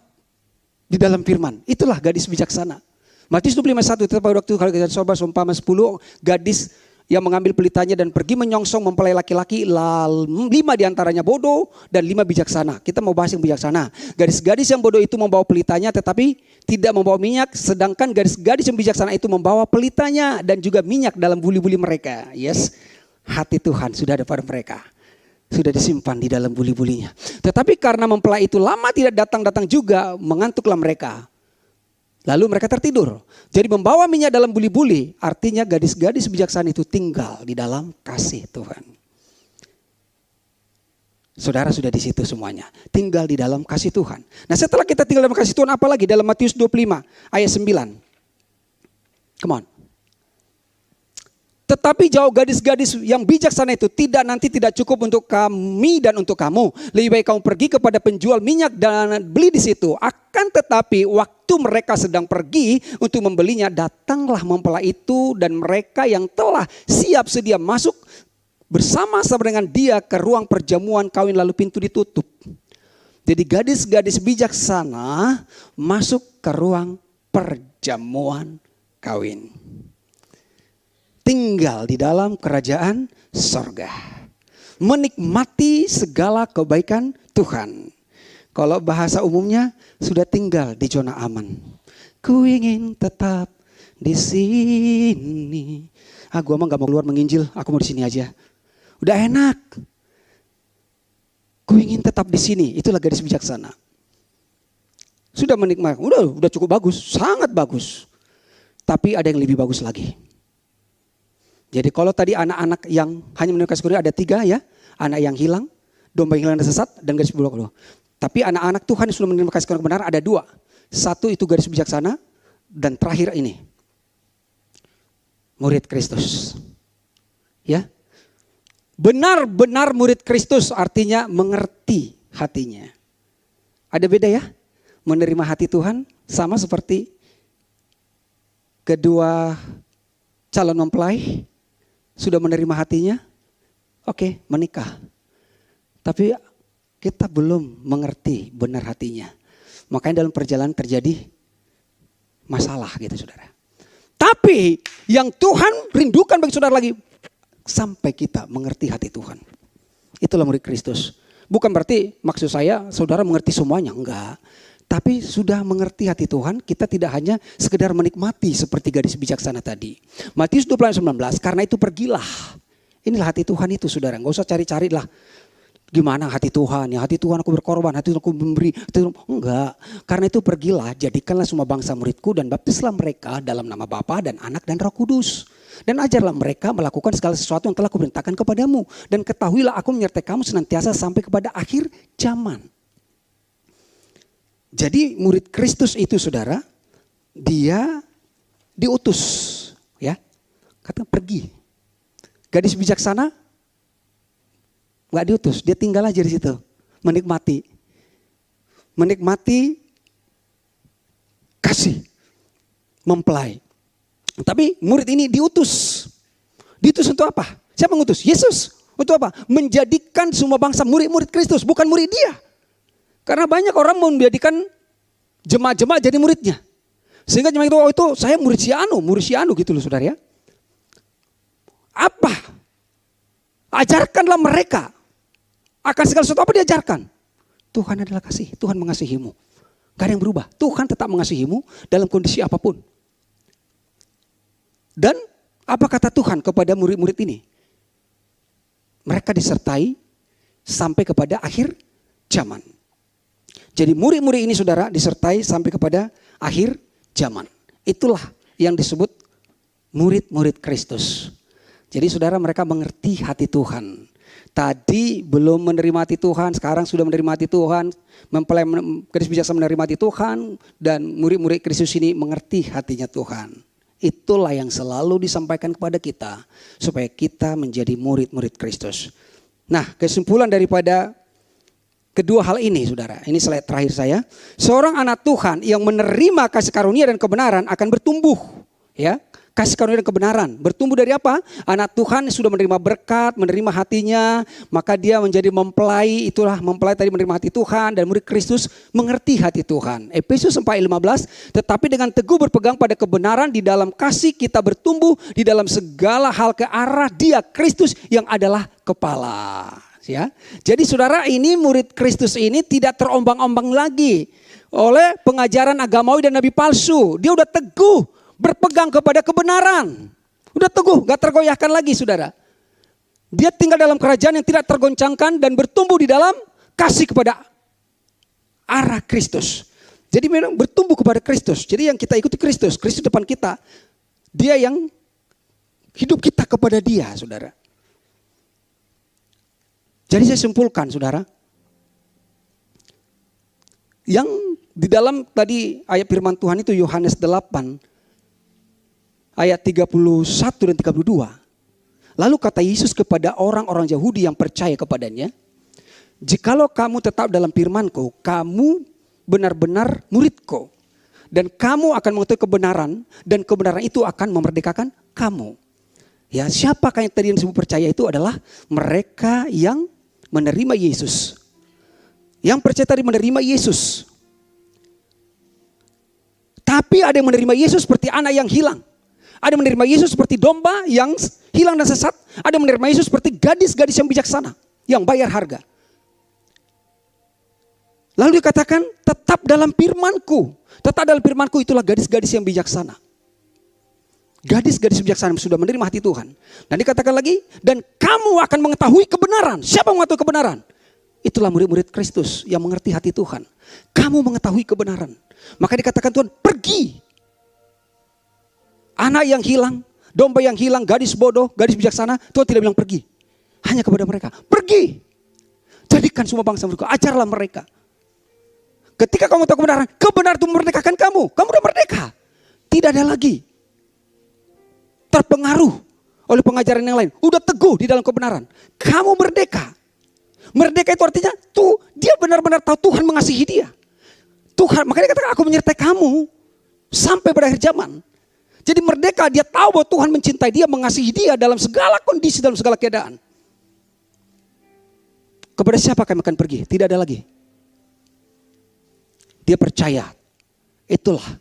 di dalam firman. Itulah gadis bijaksana. Matius 25:1, tetap pada waktu kalau kita coba seumpama 10 gadis yang mengambil pelitanya dan pergi menyongsong mempelai laki-laki, 5 diantaranya bodoh dan 5 bijaksana. Kita mau bahas yang bijaksana. Gadis-gadis yang bodoh itu membawa pelitanya tetapi tidak membawa minyak. Sedangkan gadis-gadis yang bijaksana itu membawa pelitanya dan juga minyak dalam buli-buli mereka. Yes, hati Tuhan sudah ada pada mereka. Sudah disimpan di dalam buli-bulinya. Tetapi karena mempelai itu lama tidak datang-datang juga, mengantuklah mereka. Lalu mereka tertidur. Jadi membawa minyak dalam buli-buli, artinya gadis-gadis bijaksana itu tinggal di dalam kasih Tuhan. Saudara sudah di situ semuanya. Tinggal di dalam kasih Tuhan. Nah setelah kita tinggal dalam kasih Tuhan, apa lagi? Dalam Matius 25 ayat 9. Come on. Tetapi jauh gadis-gadis yang bijaksana itu nanti tidak cukup untuk kami dan untuk kamu. Lebih baik kamu pergi kepada penjual minyak dan beli di situ. Akan tetapi waktu mereka sedang pergi untuk membelinya, datanglah mempelai itu dan mereka yang telah siap sedia masuk bersama-sama dengan dia ke ruang perjamuan kawin, lalu pintu ditutup. Jadi gadis-gadis bijaksana masuk ke ruang perjamuan kawin. Tinggal di dalam kerajaan sorga. Menikmati segala kebaikan Tuhan. Kalau bahasa umumnya sudah tinggal di zona aman. Ku ingin tetap di sini. Gua mah gak mau keluar menginjil, aku mau di sini aja. Udah enak. Ku ingin tetap di sini, itulah gadis bijaksana. Sudah menikmati, udah cukup bagus, sangat bagus. Tapi ada yang lebih bagus lagi. Jadi kalau tadi anak-anak yang hanya menerima kasih karunia ada 3 ya. Anak yang hilang, domba yang hilang dan sesat, dan gadis berbulu. Tapi anak-anak Tuhan yang sudah menerima kasih karunia kebenaran ada 2. Satu itu gadis bijaksana, dan terakhir ini murid Kristus. Ya, benar-benar murid Kristus artinya mengerti hatinya. Ada beda ya, menerima hati Tuhan sama seperti kedua calon mempelai. Sudah menerima hatinya, oke, menikah. Tapi kita belum mengerti benar hatinya. Makanya dalam perjalanan terjadi masalah gitu saudara. Tapi yang Tuhan rindukan bagi saudara lagi, sampai kita mengerti hati Tuhan. Itulah murid Kristus. Bukan berarti maksud saya saudara mengerti semuanya, enggak. Tapi sudah mengerti hati Tuhan, kita tidak hanya sekedar menikmati seperti gadis bijaksana tadi. Matius 20:19, karena itu pergilah. Inilah hati Tuhan itu saudara, gak usah cari-cari lah. Gimana hati Tuhan, ya hati Tuhan aku berkorban, hati Tuhan aku memberi. Enggak, karena itu pergilah, jadikanlah semua bangsa muridku dan baptislah mereka dalam nama Bapa dan Anak dan Roh Kudus. Dan ajarlah mereka melakukan segala sesuatu yang telah kuperintahkan kepadamu. Dan ketahuilah aku menyertai kamu senantiasa sampai kepada akhir zaman. Jadi murid Kristus itu saudara, dia diutus, ya, kata pergi. Gadis bijaksana nggak diutus, dia tinggal aja di situ, menikmati kasih mempelai. Tapi murid ini diutus untuk apa? Siapa mengutus? Yesus. Untuk apa? Menjadikan semua bangsa murid-murid Kristus, bukan murid dia. Karena banyak orang mau menjadikan jemaat-jemaat jadi muridnya. Sehingga jemaat itu saya murid si anu gitu loh saudara ya. Apa? Ajarkanlah mereka akan segala sesuatu. Apa diajarkan? Tuhan adalah kasih, Tuhan mengasihimu. Gak ada yang berubah, Tuhan tetap mengasihimu dalam kondisi apapun. Dan apa kata Tuhan kepada murid-murid ini? Mereka disertai sampai kepada akhir zaman. Jadi murid-murid ini saudara disertai sampai kepada akhir zaman. Itulah yang disebut murid-murid Kristus. Jadi saudara mereka mengerti hati Tuhan. Tadi belum menerima hati Tuhan, sekarang sudah menerima hati Tuhan. Mempelai gadis bijaksana menerima hati Tuhan. Dan murid-murid Kristus ini mengerti hatinya Tuhan. Itulah yang selalu disampaikan kepada kita. Supaya kita menjadi murid-murid Kristus. Nah, kesimpulan daripada kedua hal ini, saudara. Ini slide terakhir saya. Seorang anak Tuhan yang menerima kasih karunia dan kebenaran akan bertumbuh. Ya, kasih karunia dan kebenaran. Bertumbuh dari apa? Anak Tuhan sudah menerima berkat, menerima hatinya. Maka dia menjadi mempelai. Itulah mempelai tadi menerima hati Tuhan. Dan murid Kristus mengerti hati Tuhan. Efesus 4:15. Tetapi dengan teguh berpegang pada kebenaran, di dalam kasih kita bertumbuh. Di dalam segala hal ke arah Dia, Kristus yang adalah kepala. Ya. Jadi saudara, ini murid Kristus ini tidak terombang-ombang lagi oleh pengajaran agamawi dan nabi palsu. Dia udah teguh berpegang kepada kebenaran. Udah teguh, gak tergoyahkan lagi saudara. Dia tinggal dalam kerajaan yang tidak tergoncangkan dan bertumbuh di dalam kasih kepada arah Kristus. Jadi memang bertumbuh kepada Kristus. Jadi yang kita ikuti Kristus, Kristus depan kita. Dia yang hidup kita kepada Dia, saudara. Jadi saya simpulkan saudara. Yang di dalam tadi ayat firman Tuhan itu Yohanes 8. Ayat 31 dan 32. Lalu kata Yesus kepada orang-orang Yahudi yang percaya kepadanya. Jikalau kamu tetap dalam firman-Ku, kamu benar-benar murid-Ku. Dan kamu akan mengetahui kebenaran. Dan kebenaran itu akan memerdekakan kamu. Ya, siapakah yang tadi yang disebut percaya itu adalah mereka yang menerima Yesus. Yang percaya tadi menerima Yesus. Tapi ada yang menerima Yesus seperti anak yang hilang. Ada yang menerima Yesus seperti domba yang hilang dan sesat. Ada yang menerima Yesus seperti gadis-gadis yang bijaksana. Yang bayar harga. Lalu dikatakan tetap dalam firman-Ku. Tetap dalam firman-Ku, itulah gadis-gadis yang bijaksana. Gadis-gadis bijaksana sudah menerima hati Tuhan. Dan dikatakan lagi, dan kamu akan mengetahui kebenaran. Siapa yang mengetahui kebenaran? Itulah murid-murid Kristus yang mengerti hati Tuhan. Kamu mengetahui kebenaran. Maka dikatakan Tuhan, pergi. Anak yang hilang, domba yang hilang, gadis bodoh, gadis bijaksana, Tuhan tidak bilang pergi. Hanya kepada mereka, pergi. Jadikan semua bangsa mereka, ajarlah mereka. Ketika kamu tahu kebenaran, kebenaran itu memerdekakan kamu. Kamu udah merdeka. Tidak ada lagi terpengaruh oleh pengajaran yang lain. Udah teguh di dalam kebenaran. Kamu merdeka. Merdeka itu artinya tuh dia benar-benar tahu Tuhan mengasihi dia. Tuhan, makanya katakan aku menyertai kamu sampai pada akhir zaman. Jadi merdeka, dia tahu bahwa Tuhan mencintai dia, mengasihi dia dalam segala kondisi, dalam segala keadaan. Kepada siapa kami akan pergi? Tidak ada lagi. Dia percaya. Itulah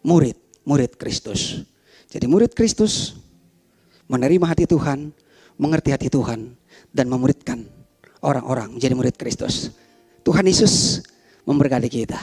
murid Kristus. Jadi murid Kristus menerima hati Tuhan, mengerti hati Tuhan, dan memuridkan orang-orang menjadi murid Kristus. Tuhan Yesus memberkati kita.